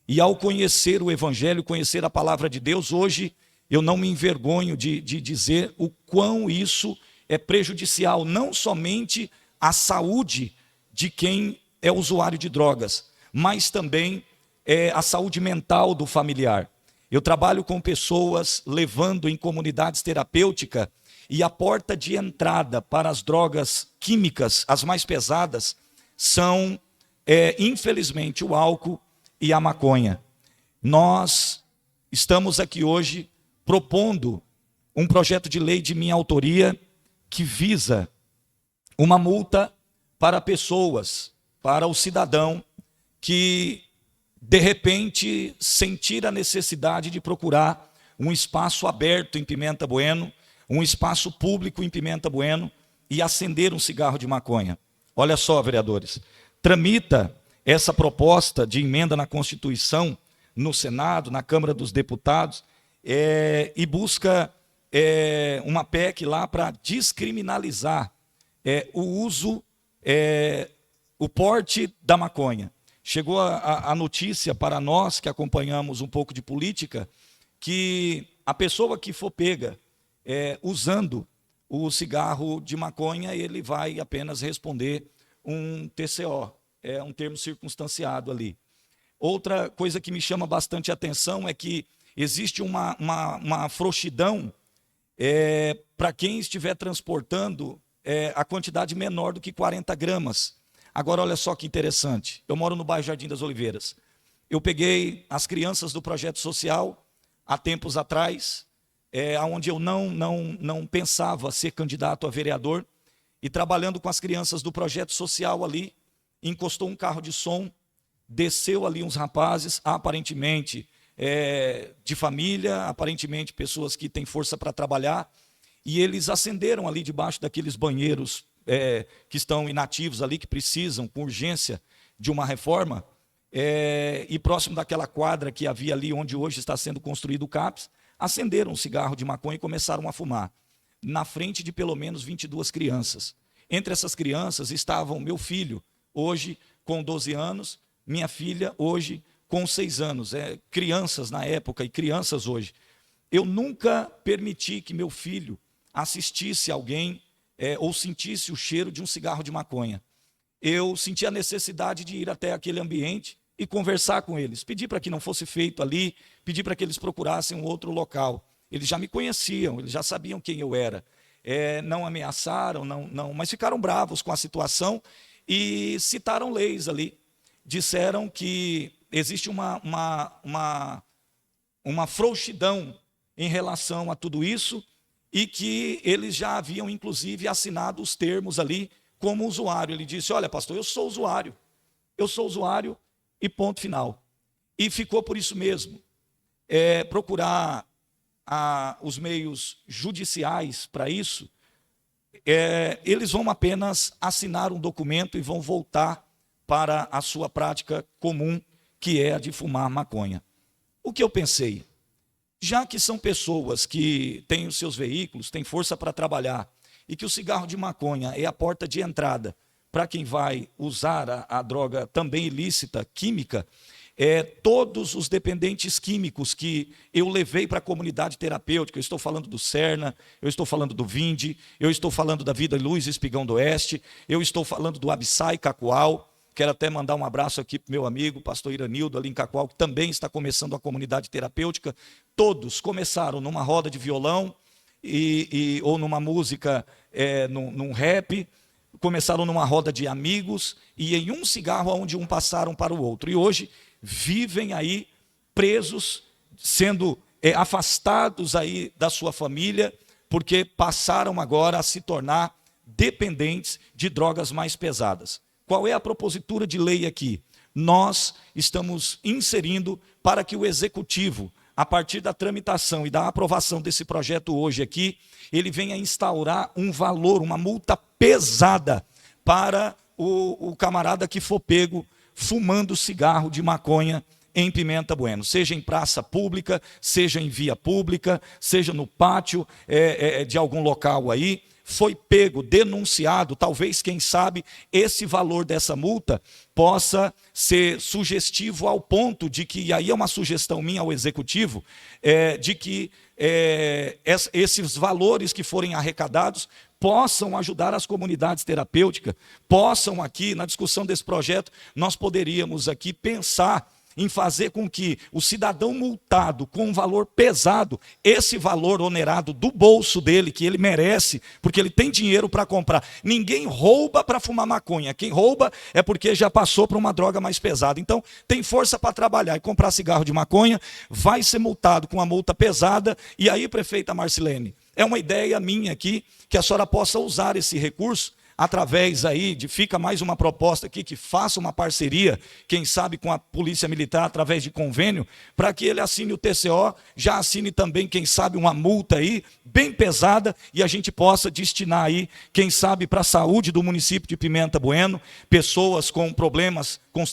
e ao conhecer o evangelho, conhecer a palavra de Deus, hoje eu não me envergonho de dizer o quão isso é prejudicial, não somente à saúde de quem é usuário de drogas, mas também à saúde mental do familiar. Eu trabalho com pessoas levando em comunidades terapêuticas, e a porta de entrada para as drogas químicas, as mais pesadas, são, infelizmente, o álcool e a maconha. Nós estamos aqui hoje propondo um projeto de lei de minha autoria que visa uma multa para pessoas, para o cidadão que, de repente, sentir a necessidade de procurar um espaço aberto em Pimenta Bueno, um espaço público em Pimenta Bueno e acender um cigarro de maconha. Olha só, vereadores, tramita essa proposta de emenda na Constituição no Senado, na Câmara dos Deputados, e busca uma PEC lá para descriminalizar o uso, o porte da maconha. Chegou a notícia para nós que acompanhamos um pouco de política que a pessoa que for pega usando o cigarro de maconha, ele vai apenas responder um TCO, um termo circunstanciado ali. Outra coisa que me chama bastante atenção é que existe uma frouxidão para quem estiver transportando a quantidade menor do que 40 gramas. Agora, olha só que interessante. Eu moro no bairro Jardim das Oliveiras. Eu peguei as crianças do projeto social há tempos atrás, onde eu não pensava ser candidato a vereador, e trabalhando com as crianças do projeto social ali, encostou um carro de som, desceu ali uns rapazes, aparentemente de família, aparentemente pessoas que têm força para trabalhar, e eles acenderam ali debaixo daqueles banheiros que estão inativos ali, que precisam com urgência de uma reforma, e próximo daquela quadra que havia ali onde hoje está sendo construído o CAPS, acenderam um cigarro de maconha e começaram a fumar, na frente de pelo menos 22 crianças. Entre essas crianças estavam meu filho, hoje com 12 anos, minha filha hoje com 6 anos, crianças na época e crianças hoje. Eu nunca permiti que meu filho assistisse alguém ou sentisse o cheiro de um cigarro de maconha. Eu senti a necessidade de ir até aquele ambiente e conversar com eles. Pedi para que não fosse feito ali, pedi para que eles procurassem um outro local. Eles já me conheciam, eles já sabiam quem eu era. Não ameaçaram, mas ficaram bravos com a situação e citaram leis ali. Disseram que existe uma frouxidão em relação a tudo isso e que eles já haviam, inclusive, assinado os termos ali como usuário. Ele disse, olha, pastor, eu sou usuário e ponto final. E ficou por isso mesmo. Procurar os meios judiciais para isso, eles vão apenas assinar um documento e vão voltar para a sua prática comum, que é a de fumar maconha. O que eu pensei? Já que são pessoas que têm os seus veículos, têm força para trabalhar, e que o cigarro de maconha é a porta de entrada para quem vai usar a droga também ilícita, química, todos os dependentes químicos que eu levei para a comunidade terapêutica, eu estou falando do Serna, eu estou falando do Vinde, eu estou falando da Vida e Luz Espigão do Oeste, eu estou falando do Abissai Cacoal. Quero até mandar um abraço aqui para o meu amigo, pastor Iranildo, ali em Cacoal, que também está começando a comunidade terapêutica. Todos começaram numa roda de violão ou numa música, num rap, começaram numa roda de amigos e em um cigarro onde um passaram para o outro. E hoje vivem aí presos, sendo afastados aí da sua família, porque passaram agora a se tornar dependentes de drogas mais pesadas. Qual é a propositura de lei aqui? Nós estamos inserindo para que o Executivo, a partir da tramitação e da aprovação desse projeto hoje aqui, ele venha instaurar um valor, uma multa pesada para o camarada que for pego fumando cigarro de maconha em Pimenta Bueno, seja em praça pública, seja em via pública, seja no pátio de algum local aí, foi pego, denunciado, talvez, quem sabe, esse valor dessa multa possa ser sugestivo ao ponto de que, e aí é uma sugestão minha ao Executivo, de que esses valores que forem arrecadados possam ajudar as comunidades terapêuticas, possam aqui, na discussão desse projeto, nós poderíamos aqui pensar em fazer com que o cidadão multado com um valor pesado, esse valor onerado do bolso dele, que ele merece, porque ele tem dinheiro para comprar. Ninguém rouba para fumar maconha. Quem rouba é porque já passou para uma droga mais pesada. Então, tem força para trabalhar e comprar cigarro de maconha, vai ser multado com uma multa pesada. E aí, prefeita Marcilene, é uma ideia minha aqui, que a senhora possa usar esse recurso através aí de, fica mais uma proposta aqui, que faça uma parceria, quem sabe com a Polícia Militar, através de convênio, para que ele assine o TCO, já assine também, quem sabe, uma multa aí, bem pesada, e a gente possa destinar aí, quem sabe, para a saúde do município de Pimenta Bueno, pessoas com problemas, com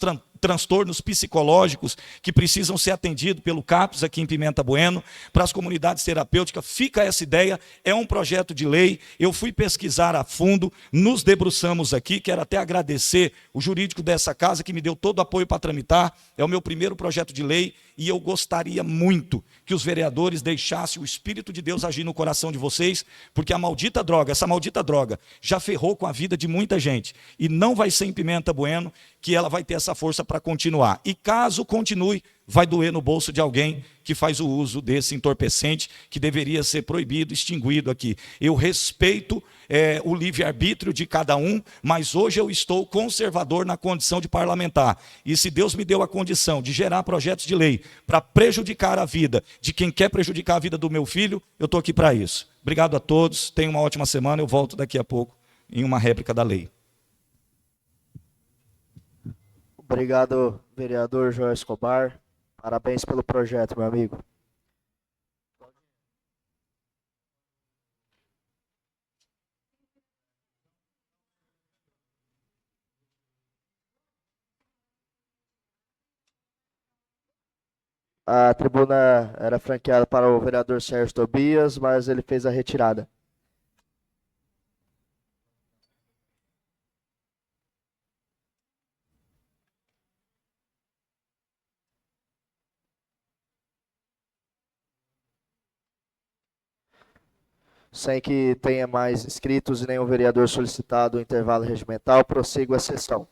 transtornos psicológicos que precisam ser atendidos pelo CAPS aqui em Pimenta Bueno, para as comunidades terapêuticas. Fica essa ideia, é um projeto de lei, eu fui pesquisar a fundo, nos debruçamos aqui, quero até agradecer o jurídico dessa casa que me deu todo o apoio para tramitar, é o meu primeiro projeto de lei, e eu gostaria muito que os vereadores deixassem o Espírito de Deus agir no coração de vocês, porque a maldita droga, essa maldita droga, já ferrou com a vida de muita gente, e não vai ser em Pimenta Bueno que ela vai ter essa força para continuar. E caso continue, vai doer no bolso de alguém que faz o uso desse entorpecente, que deveria ser proibido, extinguido aqui. Eu respeito o livre-arbítrio de cada um, mas hoje eu estou conservador na condição de parlamentar. E se Deus me deu a condição de gerar projetos de lei para prejudicar a vida de quem quer prejudicar a vida do meu filho, eu estou aqui para isso. Obrigado a todos, tenham uma ótima semana, eu volto daqui a pouco em uma réplica da lei. Obrigado, vereador Joel Escobar. Parabéns pelo projeto, meu amigo. A tribuna era franqueada para o vereador Sérgio Tobias, mas ele fez a retirada. Sem que tenha mais inscritos e nenhum vereador solicitado o intervalo regimental, prossigo a sessão.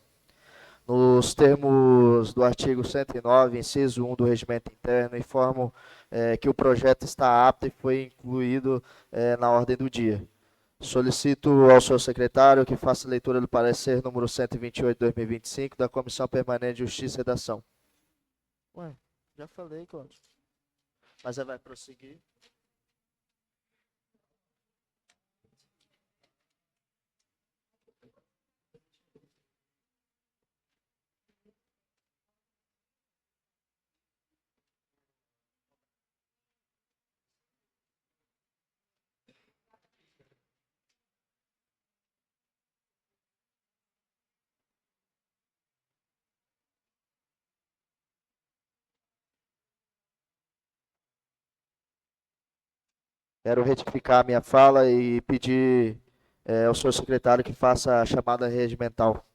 Nos termos do artigo 109, inciso 1 do Regimento Interno, informo que o projeto está apto e foi incluído na ordem do dia. Solicito ao senhor secretário que faça leitura do parecer número 128/2025 da Comissão Permanente de Justiça e Redação. Ué, já falei, Cláudio. Mas vai prosseguir. Quero retificar a minha fala e pedir ao senhor secretário que faça a chamada regimental.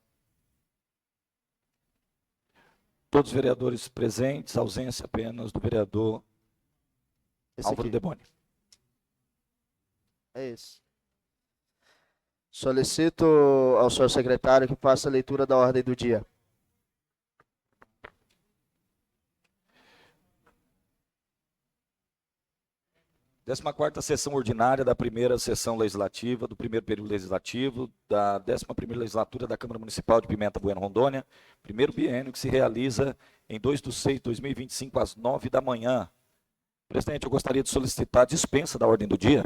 Todos os vereadores presentes, ausência apenas do vereador Álvaro Deboni. É isso. Solicito ao senhor secretário que faça a leitura da ordem do dia. Décima quarta sessão ordinária da primeira sessão legislativa, do primeiro período legislativo, da 11ª legislatura da Câmara Municipal de Pimenta Bueno, Rondônia, primeiro biênio que se realiza em 2/6/2025, às 9 da manhã. Presidente, eu gostaria de solicitar a dispensa da ordem do dia.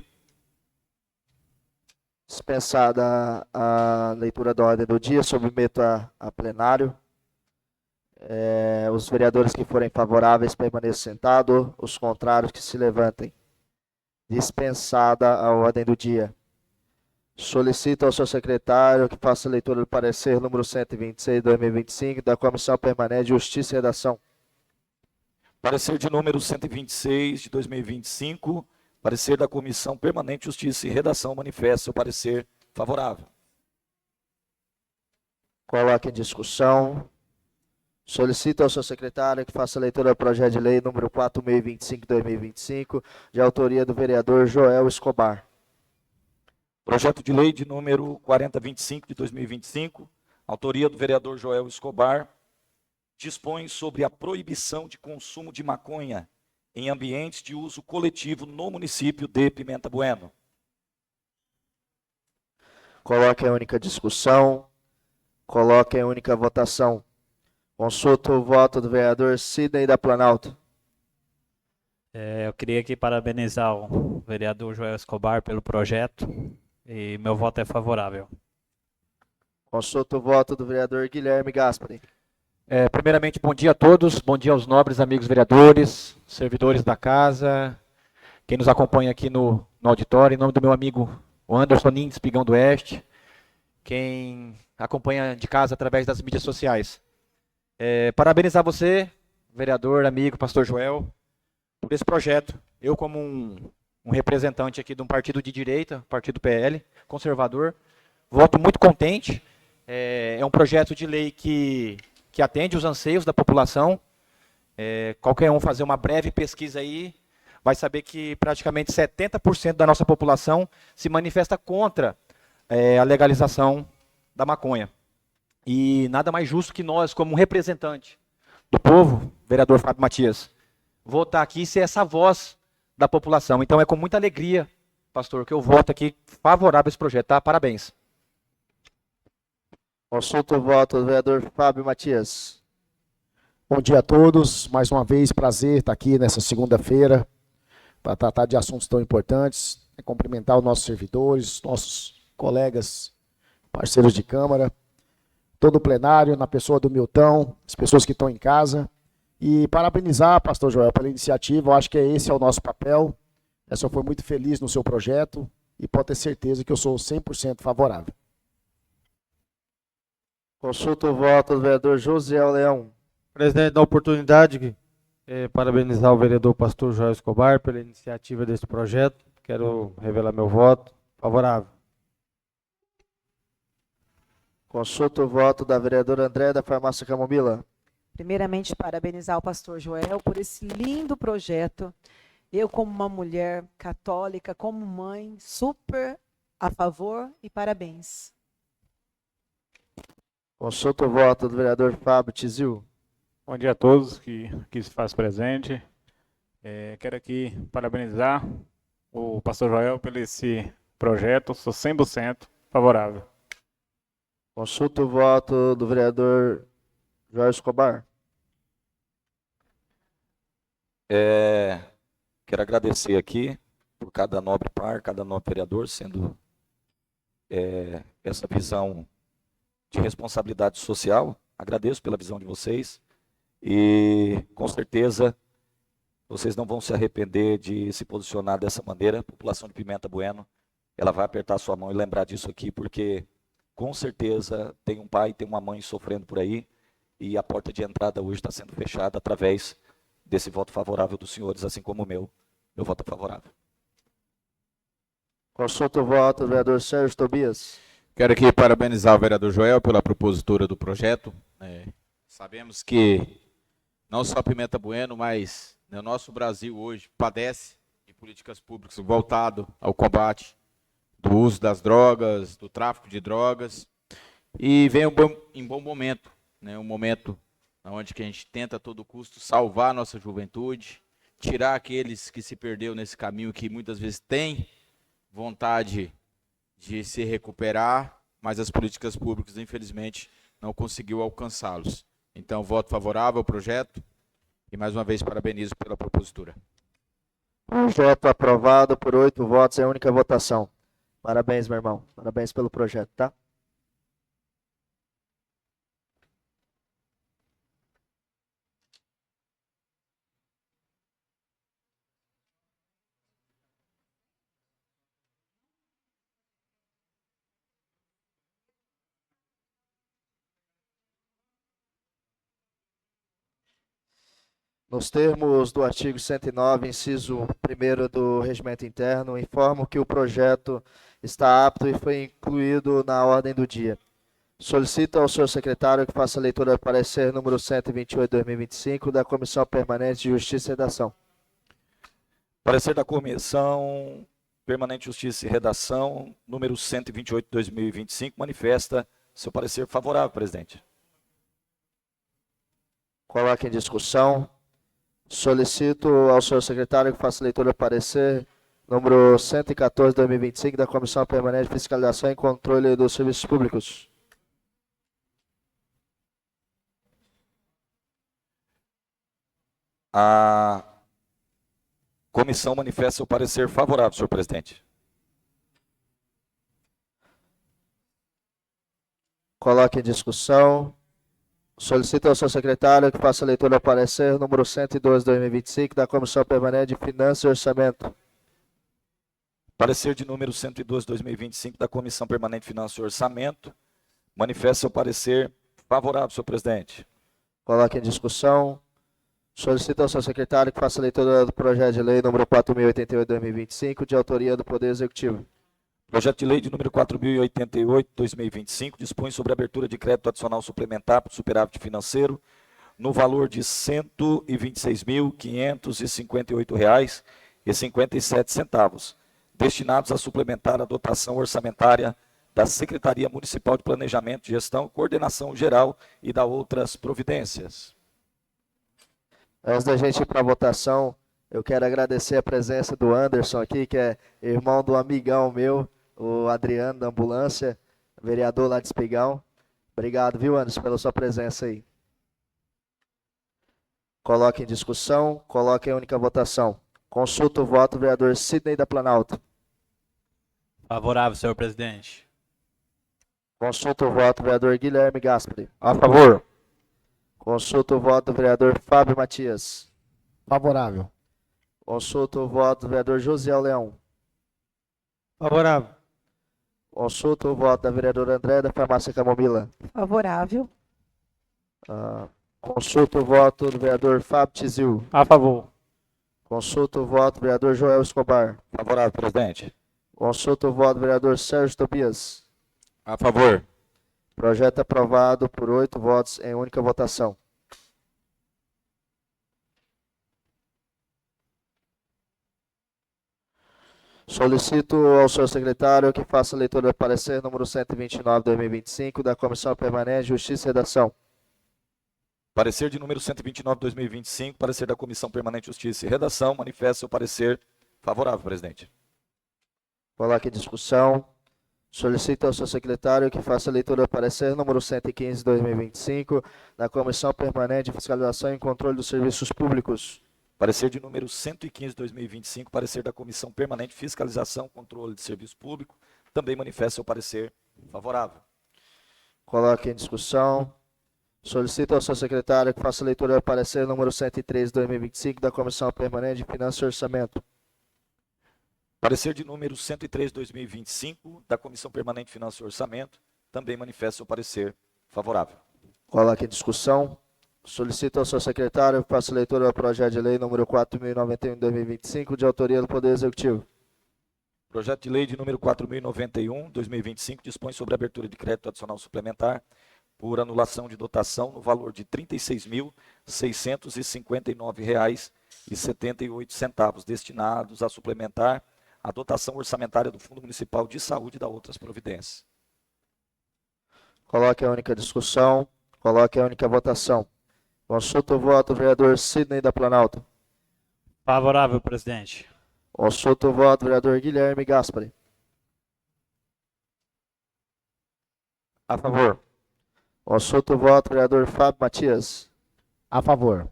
Dispensada a leitura da ordem do dia, submeto a plenário. Os vereadores que forem favoráveis permaneçam sentados, os contrários que se levantem. Dispensada a ordem do dia. Solicito ao seu secretário que faça a leitura do parecer número 126/2025 da Comissão Permanente de Justiça e Redação. Parecer de número 126 de 2025, parecer da Comissão Permanente de Justiça e Redação manifesta seu parecer favorável. Coloque em discussão. Solicito ao seu secretário que faça a leitura do projeto de lei número 4025/2025, de autoria do vereador Joel Escobar. Projeto de lei de número 4025 de 2025, autoria do vereador Joel Escobar. dispõe sobre a proibição de consumo de maconha em ambientes de uso coletivo no município de Pimenta Bueno. Coloque em única discussão. Coloque em única votação. Consulta o voto do vereador Sidney da Planalto. Eu queria aqui parabenizar o vereador Joel Escobar pelo projeto e meu voto é favorável. Consulta o voto do vereador Guilherme Gaspari. Primeiramente, bom dia a todos, bom dia aos nobres amigos vereadores, servidores da casa, quem nos acompanha aqui no auditório, em nome do meu amigo o Anderson Nindes, Pigão do Oeste, quem acompanha de casa através das mídias sociais. Parabenizar você, vereador, amigo, pastor Joel, por esse projeto. Eu, como um representante aqui de um partido de direita, partido PL, conservador, voto muito contente. É um projeto de lei que atende os anseios da população. Qualquer um fazer uma breve pesquisa aí vai saber que praticamente 70% da nossa população se manifesta contra a legalização da maconha. E nada mais justo que nós, como representante do povo, vereador Fábio Matias, votar aqui e ser essa voz da população. Então é com muita alegria, pastor, que eu voto aqui favorável a esse projeto, tá? Parabéns. Consulta o voto do vereador Fábio Matias. Bom dia a todos, mais uma vez prazer estar aqui nessa segunda-feira para tratar de assuntos tão importantes, cumprimentar os nossos servidores, nossos colegas, parceiros de Câmara, todo o plenário, na pessoa do Milton, as pessoas que estão em casa, e parabenizar, pastor Joel, pela iniciativa. Eu acho que esse é o nosso papel. Eu só fui muito feliz no seu projeto e pode ter certeza que eu sou 100% favorável. Consulta o voto do vereador Josiel Leão. Presidente, da oportunidade, parabenizar o vereador pastor Joel Escobar pela iniciativa desse projeto. Quero revelar meu voto favorável. Consulta o voto da vereadora André da Farmácia Camomila. Primeiramente, parabenizar o pastor Joel por esse lindo projeto. Eu, como uma mulher católica, como mãe, super a favor e parabéns. Consulta o voto do vereador Fábio Tizil. Bom dia a todos que se faz presente. Quero aqui parabenizar o pastor Joel pelo esse projeto. Sou 100% favorável. Consulta o voto do vereador Joel Escobar. Quero agradecer aqui por cada nobre par, cada nobre vereador, sendo essa visão de responsabilidade social. Agradeço pela visão de vocês e com certeza vocês não vão se arrepender de se posicionar dessa maneira. A população de Pimenta Bueno, ela vai apertar sua mão e lembrar disso aqui, porque com certeza tem um pai, tem uma mãe sofrendo por aí e a porta de entrada hoje está sendo fechada através desse voto favorável dos senhores, assim como o meu. Meu voto é favorável. Consulta o voto do vereador Sérgio Tobias. Quero aqui parabenizar o vereador Joel pela propositura do projeto. Sabemos que não só Pimenta Bueno, mas o nosso Brasil hoje padece de políticas públicas voltado ao combate do uso das drogas, do tráfico de drogas, e vem em bom momento, um momento onde que a gente tenta a todo custo salvar a nossa juventude, tirar aqueles que se perdeu nesse caminho, que muitas vezes tem vontade de se recuperar, mas as políticas públicas, infelizmente, não conseguiu alcançá-los. Então, voto favorável ao projeto e, mais uma vez, parabenizo pela propositura. Projeto aprovado por 8 votos em única votação. Parabéns, meu irmão. Parabéns pelo projeto, tá? Nos termos do artigo 109, inciso 1º do Regimento Interno, informo que o projeto está apto e foi incluído na ordem do dia. Solicito ao senhor secretário que faça a leitura do parecer número 128/2025 da Comissão Permanente de Justiça e Redação. Parecer da Comissão Permanente de Justiça e Redação, número 128/2025, manifesta seu parecer favorável, presidente. Coloque em discussão. Solicito ao senhor secretário que faça leitura do parecer número 114, 2025, da Comissão Permanente de Fiscalização e Controle dos Serviços Públicos. A comissão manifesta seu parecer favorável, senhor presidente. Coloque em discussão. Solicito ao senhor secretário que faça a leitura do parecer número 112, 2025, da Comissão Permanente de Finanças e Orçamento. Parecer de número 112, 2025, da Comissão Permanente de Finanças e Orçamento. Manifesta seu parecer favorável, senhor presidente. Coloque em discussão. Solicito ao senhor secretário que faça a leitura do projeto de lei número 4088, 2025, de autoria do Poder Executivo. Projeto de lei de número 4088, 2025, dispõe sobre a abertura de crédito adicional suplementar para o superávit financeiro no valor de R$ 126.558,57, destinados a suplementar a dotação orçamentária da Secretaria Municipal de Planejamento, Gestão, Coordenação Geral e da outras providências. Antes da gente ir para a votação, eu quero agradecer a presença do Anderson aqui, que é irmão do amigão meu, o Adriano da ambulância, vereador lá de Espigão. Obrigado, viu, Anderson, pela sua presença aí. Coloque em discussão, coloque em única votação. Consulta o voto do vereador Sidney da Planalto. Favorável, senhor presidente. Consulta o voto do vereador Guilherme Gaspari. A favor. Consulta o voto do vereador Fábio Matias. Favorável. Consulta o voto do vereador Josiel Leão. Favorável. Consulta o voto da vereadora André da Farmácia Camomila. Favorável. Consulta o voto do vereador Fábio Tizil. A favor. Consulta o voto do vereador Joel Escobar. Favorável, presidente. Consulta o voto do vereador Sérgio Tobias. A favor. Projeto aprovado por 8 votos em única votação. Solicito ao senhor secretário que faça a leitura do parecer número 129, 2025, da Comissão Permanente de Justiça e Redação. Parecer de número 129, 2025, parecer da Comissão Permanente de Justiça e Redação, manifesta seu parecer favorável, presidente. Coloque em discussão. Solicito ao senhor secretário que faça a leitura do parecer número 115, 2025, da Comissão Permanente de Fiscalização e Controle dos Serviços Públicos. Parecer de número 115, 2025, parecer da Comissão Permanente de Fiscalização e Controle de Serviço Público, também manifesta seu parecer favorável. Coloque em discussão. Solicito ao senhor secretário que faça a leitura do parecer número 103, 2025, da Comissão Permanente de Finanças e Orçamento. Parecer de número 103, 2025, da Comissão Permanente de Finanças e Orçamento, também manifesta seu parecer favorável. Coloque em discussão. Solicito ao senhor secretário que faça a leitura do projeto de lei número 4091, 2025, de autoria do Poder Executivo. Projeto de lei de número 4091, 2025, dispõe sobre a abertura de crédito adicional suplementar por anulação de dotação no valor de R$ 36.659,78, destinados a suplementar a dotação orçamentária do Fundo Municipal de Saúde e da outras providências. Coloque a única discussão. Coloque a única votação. Consulta o voto do vereador Sidney da Planalto. Favorável, presidente. Consulta o voto do vereador Guilherme Gaspari. A favor. Consulta o voto do vereador Fábio Matias. A favor.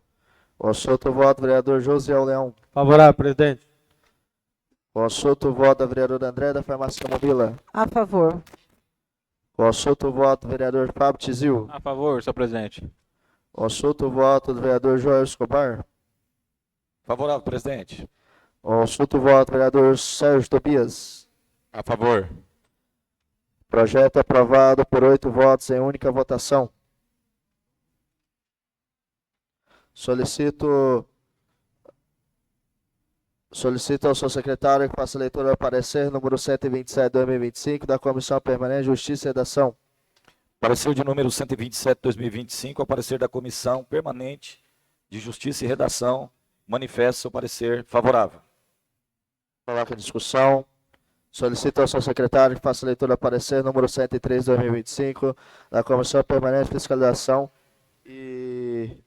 Consulta o voto do vereador Josiel Leão. Favorável, presidente. Consulta o voto da vereadora André da Farmácia Camomila. A favor. Consulta o voto do vereador Fábio Tizil. A favor, senhor presidente. Consulta o voto do vereador Joel Escobar. Favorável, presidente. Consulta o voto do vereador Sérgio Tobias. A favor. Projeto aprovado por 8 votos em única votação. Solicito ao senhor secretário que faça a leitura do parecer número 127, 2025, da Comissão Permanente de Justiça e Redação. Parecer de número 127, 2025, ao parecer da Comissão Permanente de Justiça e Redação, manifesta seu parecer favorável. Coloca em discussão. Solicito ao senhor secretário que faça a leitura do parecer número 103, 2025, da Comissão Permanente de Fiscalização e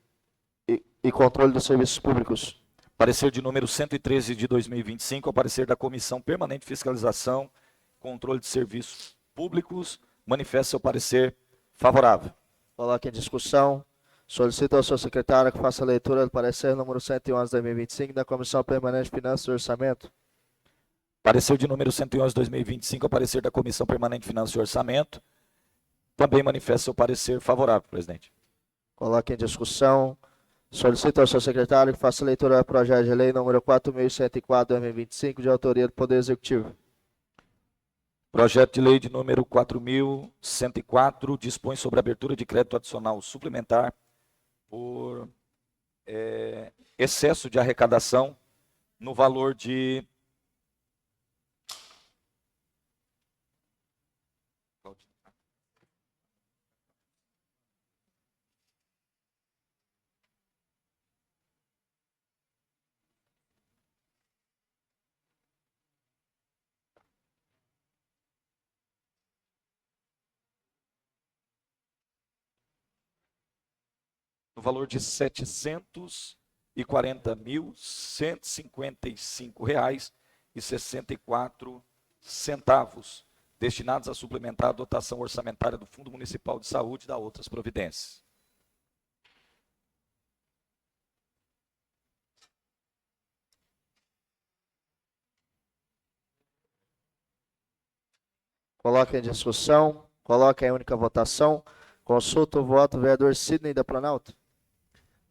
e Controle dos Serviços Públicos. Parecer de número 113 de 2025, ao parecer da Comissão Permanente de Fiscalização, Controle de Serviços Públicos, manifesta seu parecer favorável. Coloque em discussão. Solicito ao seu secretário que faça a leitura do parecer número 111 de 2025 da Comissão Permanente de Finanças e Orçamento. Parecer de número 111 de 2025, ao parecer da Comissão Permanente de Finanças e Orçamento, também manifesta seu parecer favorável, presidente. Coloque em discussão. Solicito ao seu secretário que faça a leitura do projeto de lei número 4.104 de 2025, de autoria do Poder Executivo. Projeto de lei de número 4.104 dispõe sobre a abertura de crédito adicional suplementar por excesso de arrecadação no valor de R$ 740.155,64, destinados a suplementar a dotação orçamentária do Fundo Municipal de Saúde e da outras providências. Coloque em discussão. Coloque em única votação. Consulta o voto do vereador Sidney da Planalto.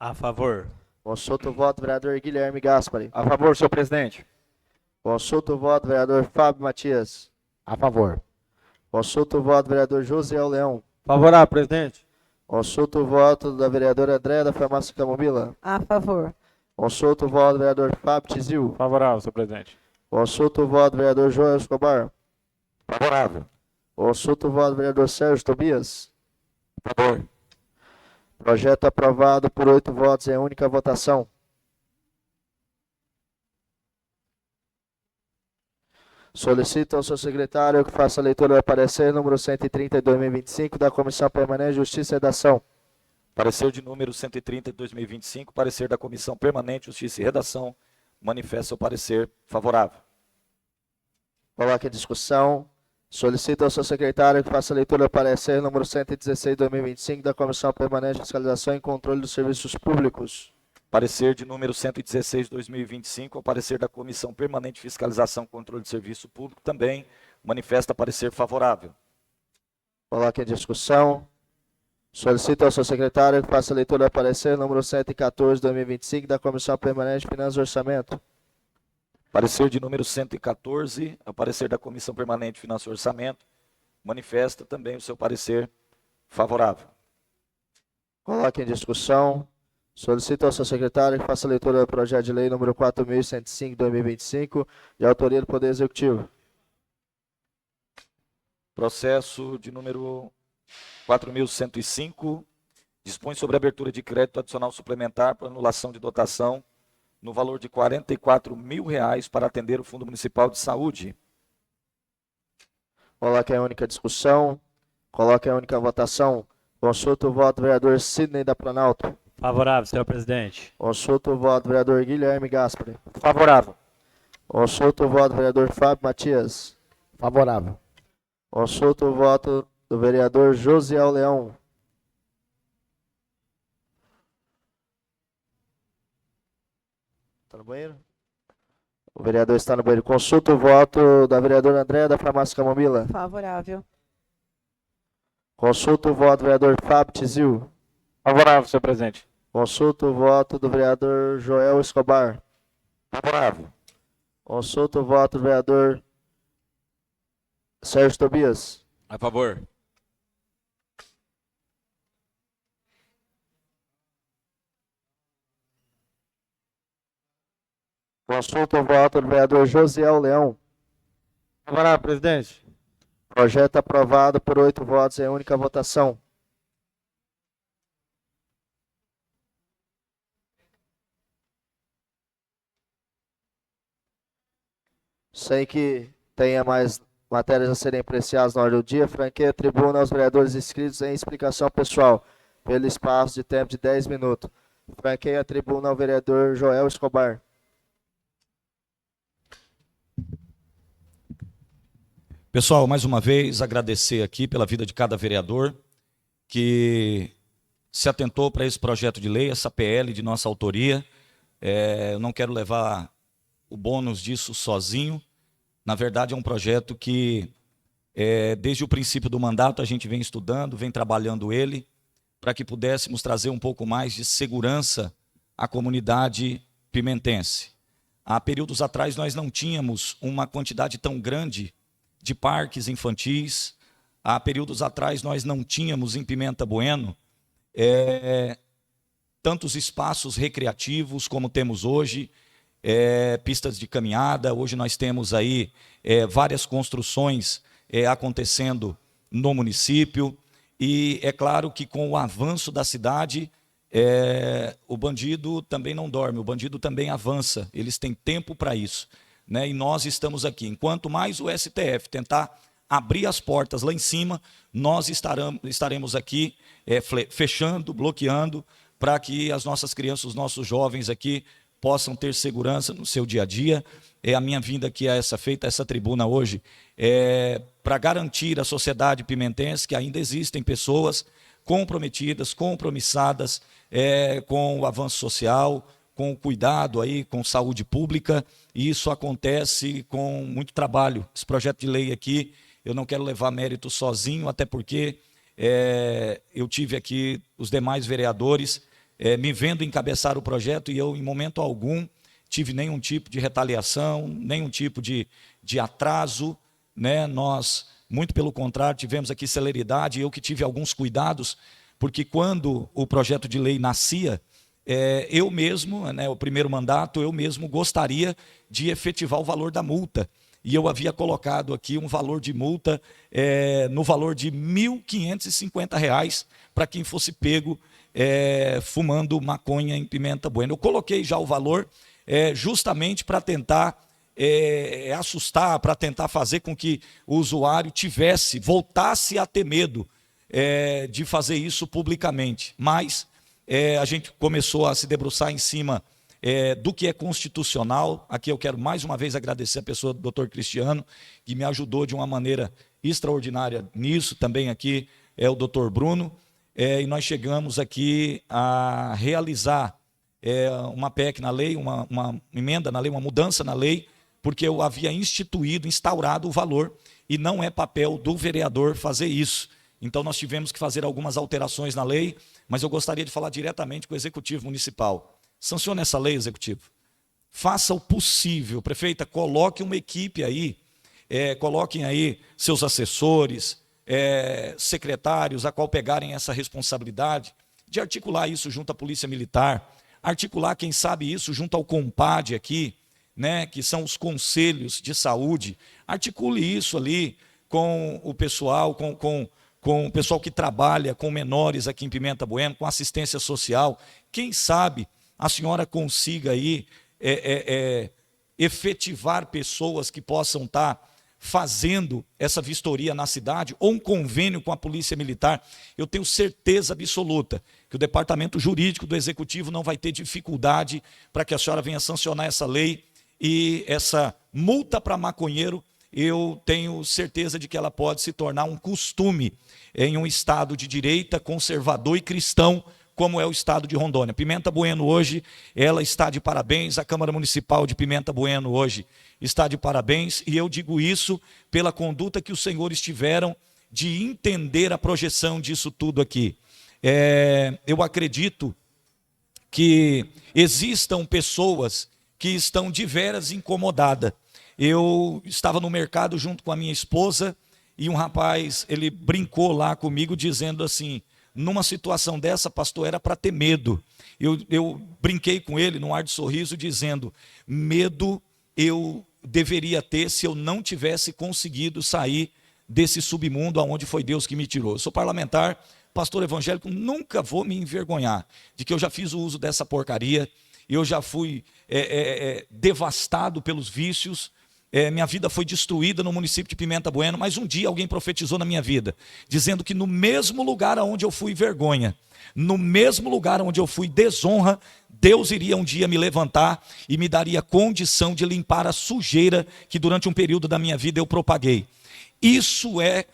A favor. Consulta o voto do vereador Guilherme Gaspari. A favor, senhor presidente. Consulta o voto do vereador Fábio Matias. A favor. Consulta o voto do vereador José Leão. Favorável, presidente. Consulta o voto da vereadora Andréa da Farmácia Camomila. A favor. Consulta o voto do vereador Fábio Tizil. Favorável, senhor presidente. Consulta o voto do vereador Joel Escobar. Favorável. Consulta o voto do vereador Sérgio Tobias. Favor. Projeto aprovado por 8 votos em única votação. Solicito ao seu secretário que faça a leitura do parecer número 130 de 2025 da Comissão Permanente de Justiça e Redação. Parecer de número 130 de 2025, parecer da Comissão Permanente de Justiça e Redação, manifesta seu parecer favorável. Coloque em discussão. Solicito ao seu secretário que faça a leitura do parecer número 116 de 2025 da Comissão Permanente de Fiscalização e Controle dos Serviços Públicos. Parecer de número 116 de 2025, ao parecer da Comissão Permanente de Fiscalização e Controle de Serviço Público, também manifesta parecer favorável. Coloque em discussão. Solicito ao seu secretário que faça a leitura do parecer número 114 de 2025 da Comissão Permanente de Finanças e Orçamento. Parecer de número 114, ao parecer da Comissão Permanente de Finanças e Orçamento, manifesta também o seu parecer favorável. Coloque em discussão. Solicito ao seu secretário que faça a leitura do projeto de lei número 4.105 de 2025, de autoria do Poder Executivo. Processo de número 4.105, dispõe sobre a abertura de crédito adicional suplementar para anulação de dotação no valor de R$ 44.000 para atender o Fundo Municipal de Saúde. Coloque em única discussão. Coloque em única votação. Consulta o voto do vereador Sidney da Planalto. Favorável, senhor presidente. Consulta o voto do vereador Guilherme Gaspari. Favorável. Consulta o voto do vereador Fábio Matias. Favorável. Consulta o voto do vereador Josiel Leão. Está no banheiro? O vereador está no banheiro. Consulta o voto da vereadora Andréa da Farmácia Camomila. Favorável. Consulta o voto do vereador Fábio Tizil. Favorável, senhor presidente. Consulta o voto do vereador Joel Escobar. Favorável. Consulta o voto do vereador Sérgio Tobias. A favor. Consulta o voto do vereador Josiel Leão. Favorável, presidente. Projeto aprovado por 8 votos em única votação. Sem que tenha mais matérias a serem apreciadas na ordem do dia, franqueia a tribuna aos vereadores inscritos em explicação pessoal, pelo espaço de tempo de 10 minutos. Franqueia a tribuna ao vereador Joel Escobar. Pessoal, mais uma vez, agradecer aqui pela vida de cada vereador que se atentou para esse projeto de lei, essa PL de nossa autoria. Eu não quero levar o bônus disso sozinho. Na verdade, é um projeto que, desde o princípio do mandato, a gente vem estudando, vem trabalhando ele, para que pudéssemos trazer um pouco mais de segurança à comunidade pimentense. Há períodos atrás, nós não tínhamos uma quantidade tão grande de parques infantis. Há períodos atrás, nós não tínhamos em Pimenta Bueno tantos espaços recreativos como temos hoje, pistas de caminhada. Hoje nós temos aí várias construções acontecendo no município, e é claro que com o avanço da cidade, o bandido também não dorme, o bandido também avança, eles têm tempo para isso, né? E nós estamos aqui, enquanto mais o STF tentar abrir as portas lá em cima, nós estaremos aqui fechando, bloqueando, para que as nossas crianças, os nossos jovens aqui possam ter segurança no seu dia a dia. A minha vinda aqui a essa tribuna hoje para garantir à sociedade pimentense que ainda existem pessoas comprometidas, compromissadas com o avanço social, com o cuidado aí, com saúde pública, e isso acontece com muito trabalho. Esse projeto de lei aqui, eu não quero levar mérito sozinho, até porque eu tive aqui os demais vereadores me vendo encabeçar o projeto, e eu, em momento algum, tive nenhum tipo de retaliação, nenhum tipo de atraso, né? Nós, muito pelo contrário, tivemos aqui celeridade. Eu que tive alguns cuidados, porque quando o projeto de lei nascia, eu mesmo, né, o primeiro mandato, eu mesmo gostaria de efetivar o valor da multa. E eu havia colocado aqui um valor de multa no valor de R$ 1.550 para quem fosse pego fumando maconha em Pimenta Bueno. Eu coloquei já o valor justamente para tentar assustar, para tentar fazer com que o usuário voltasse a ter medo de fazer isso publicamente. Mas a gente começou a se debruçar em cima do que é constitucional. Aqui eu quero mais uma vez agradecer a pessoa do Dr. Cristiano, que me ajudou de uma maneira extraordinária nisso. Também aqui o Dr. Bruno. E nós chegamos aqui a realizar uma PEC na lei, uma emenda na lei, uma mudança na lei, porque eu havia instaurado o valor, e não é papel do vereador fazer isso. Então nós tivemos que fazer algumas alterações na lei, mas eu gostaria de falar diretamente com o Executivo Municipal. Sancione essa lei, Executivo. Faça o possível. Prefeita, coloque uma equipe aí, coloquem aí seus assessores, secretários, a qual pegarem essa responsabilidade de articular isso junto à Polícia Militar, articular, quem sabe, isso junto ao COMPAD aqui, né, que são os conselhos de saúde. Articule isso ali com o pessoal, com o pessoal que trabalha com menores aqui em Pimenta Bueno, com assistência social. Quem sabe a senhora consiga aí efetivar pessoas que possam estar fazendo essa vistoria na cidade, ou um convênio com a Polícia Militar. Eu tenho certeza absoluta que o Departamento Jurídico do Executivo não vai ter dificuldade para que a senhora venha sancionar essa lei, e essa multa para maconheiro, eu tenho certeza de que ela pode se tornar um costume em um estado de direita, conservador e cristão, como é o estado de Rondônia. Pimenta Bueno hoje, ela está de parabéns, a Câmara Municipal de Pimenta Bueno hoje está de parabéns, e eu digo isso pela conduta que os senhores tiveram de entender a projeção disso tudo aqui. Eu acredito que existam pessoas que estão de veras incomodadas. Eu estava no mercado junto com a minha esposa, e um rapaz, ele brincou lá comigo dizendo assim: numa situação dessa, pastor, era para ter medo. Eu brinquei com ele num ar de sorriso dizendo: medo eu deveria ter se eu não tivesse conseguido sair desse submundo aonde foi Deus que me tirou. Eu sou parlamentar, pastor evangélico, nunca vou me envergonhar de que eu já fiz o uso dessa porcaria, eu já fui devastado pelos vícios, minha vida foi destruída no município de Pimenta Bueno, mas um dia alguém profetizou na minha vida, dizendo que no mesmo lugar onde eu fui vergonha, no mesmo lugar onde eu fui desonra, Deus iria um dia me levantar e me daria condição de limpar a sujeira que durante um período da minha vida eu propaguei. Isso é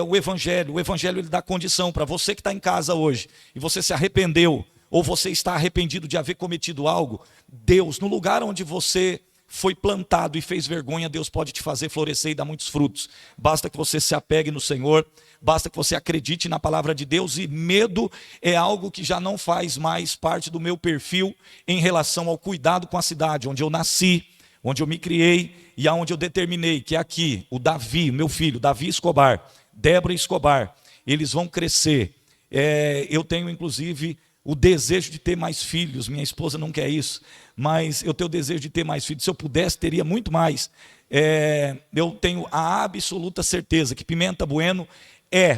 o Evangelho. O Evangelho ele dá condição para você que está em casa hoje e você se arrependeu, ou você está arrependido de haver cometido algo. Deus, no lugar onde você foi plantado e fez vergonha, Deus pode te fazer florescer e dar muitos frutos. Basta que você se apegue no Senhor, basta que você acredite na palavra de Deus, e medo é algo que já não faz mais parte do meu perfil em relação ao cuidado com a cidade onde eu nasci, onde eu me criei e aonde eu determinei que aqui, o Davi, meu filho, Davi Escobar, Débora Escobar, eles vão crescer. Eu tenho inclusive o desejo de ter mais filhos, minha esposa não quer isso, mas eu tenho o desejo de ter mais filhos. Se eu pudesse, teria muito mais. Eu tenho a absoluta certeza que Pimenta Bueno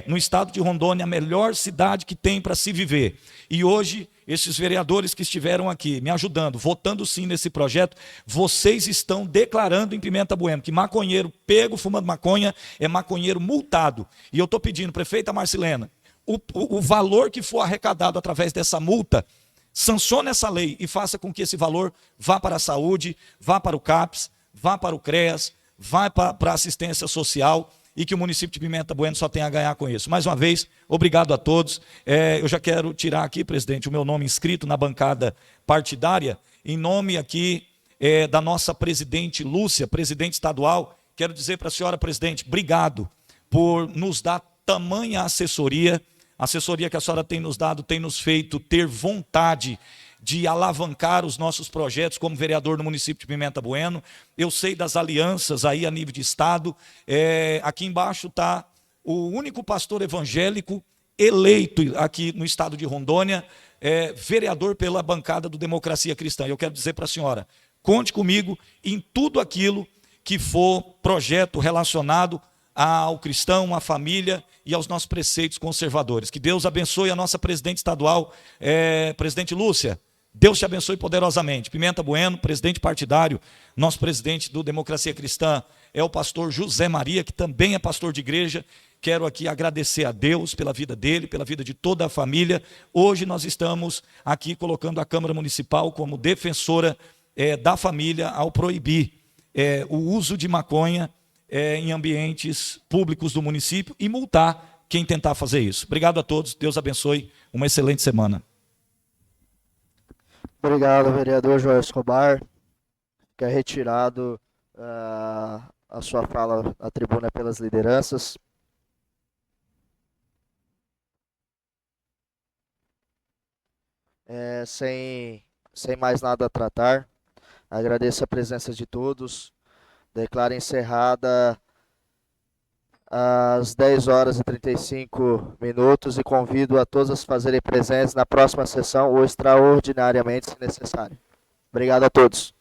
no estado de Rondônia, a melhor cidade que tem para se viver. E hoje, esses vereadores que estiveram aqui me ajudando, votando sim nesse projeto, vocês estão declarando em Pimenta Bueno que maconheiro pego fumando maconha é maconheiro multado. E eu estou pedindo, prefeita Marcilena, o valor que for arrecadado através dessa multa, sancione essa lei e faça com que esse valor vá para a saúde, vá para o CAPS, vá para o CREAS, vá para a assistência social, e que o município de Pimenta Bueno só tenha a ganhar com isso. Mais uma vez, obrigado a todos. Eu já quero tirar aqui, presidente, o meu nome inscrito na bancada partidária, em nome aqui da nossa presidente Lúcia, presidente estadual. Quero dizer para a senhora, presidente, obrigado por nos dar tamanha assessoria. A assessoria que a senhora tem nos dado tem nos feito ter vontade de alavancar os nossos projetos como vereador no município de Pimenta Bueno. Eu sei das alianças aí a nível de estado. Aqui embaixo está o único pastor evangélico eleito aqui no estado de Rondônia, vereador pela bancada do Democracia Cristã. Eu quero dizer para a senhora, conte comigo em tudo aquilo que for projeto relacionado ao cristão, à família e aos nossos preceitos conservadores. Que Deus abençoe a nossa presidente estadual, presidente Lúcia. Deus te abençoe poderosamente. Pimenta Bueno, presidente partidário, nosso presidente do Democracia Cristã é o pastor José Maria, que também é pastor de igreja. Quero aqui agradecer a Deus pela vida dele, pela vida de toda a família. Hoje nós estamos aqui colocando a Câmara Municipal como defensora da família ao proibir o uso de maconha em ambientes públicos do município e multar quem tentar fazer isso. Obrigado a todos, Deus abençoe, uma excelente semana. Obrigado, vereador Joel Escobar. Fica retirado a sua fala à tribuna pelas lideranças. Sem mais nada a tratar, agradeço a presença de todos. Declaro encerrada às 10h35 e convido a todos a se fazerem presentes na próxima sessão ou extraordinariamente, se necessário. Obrigado a todos.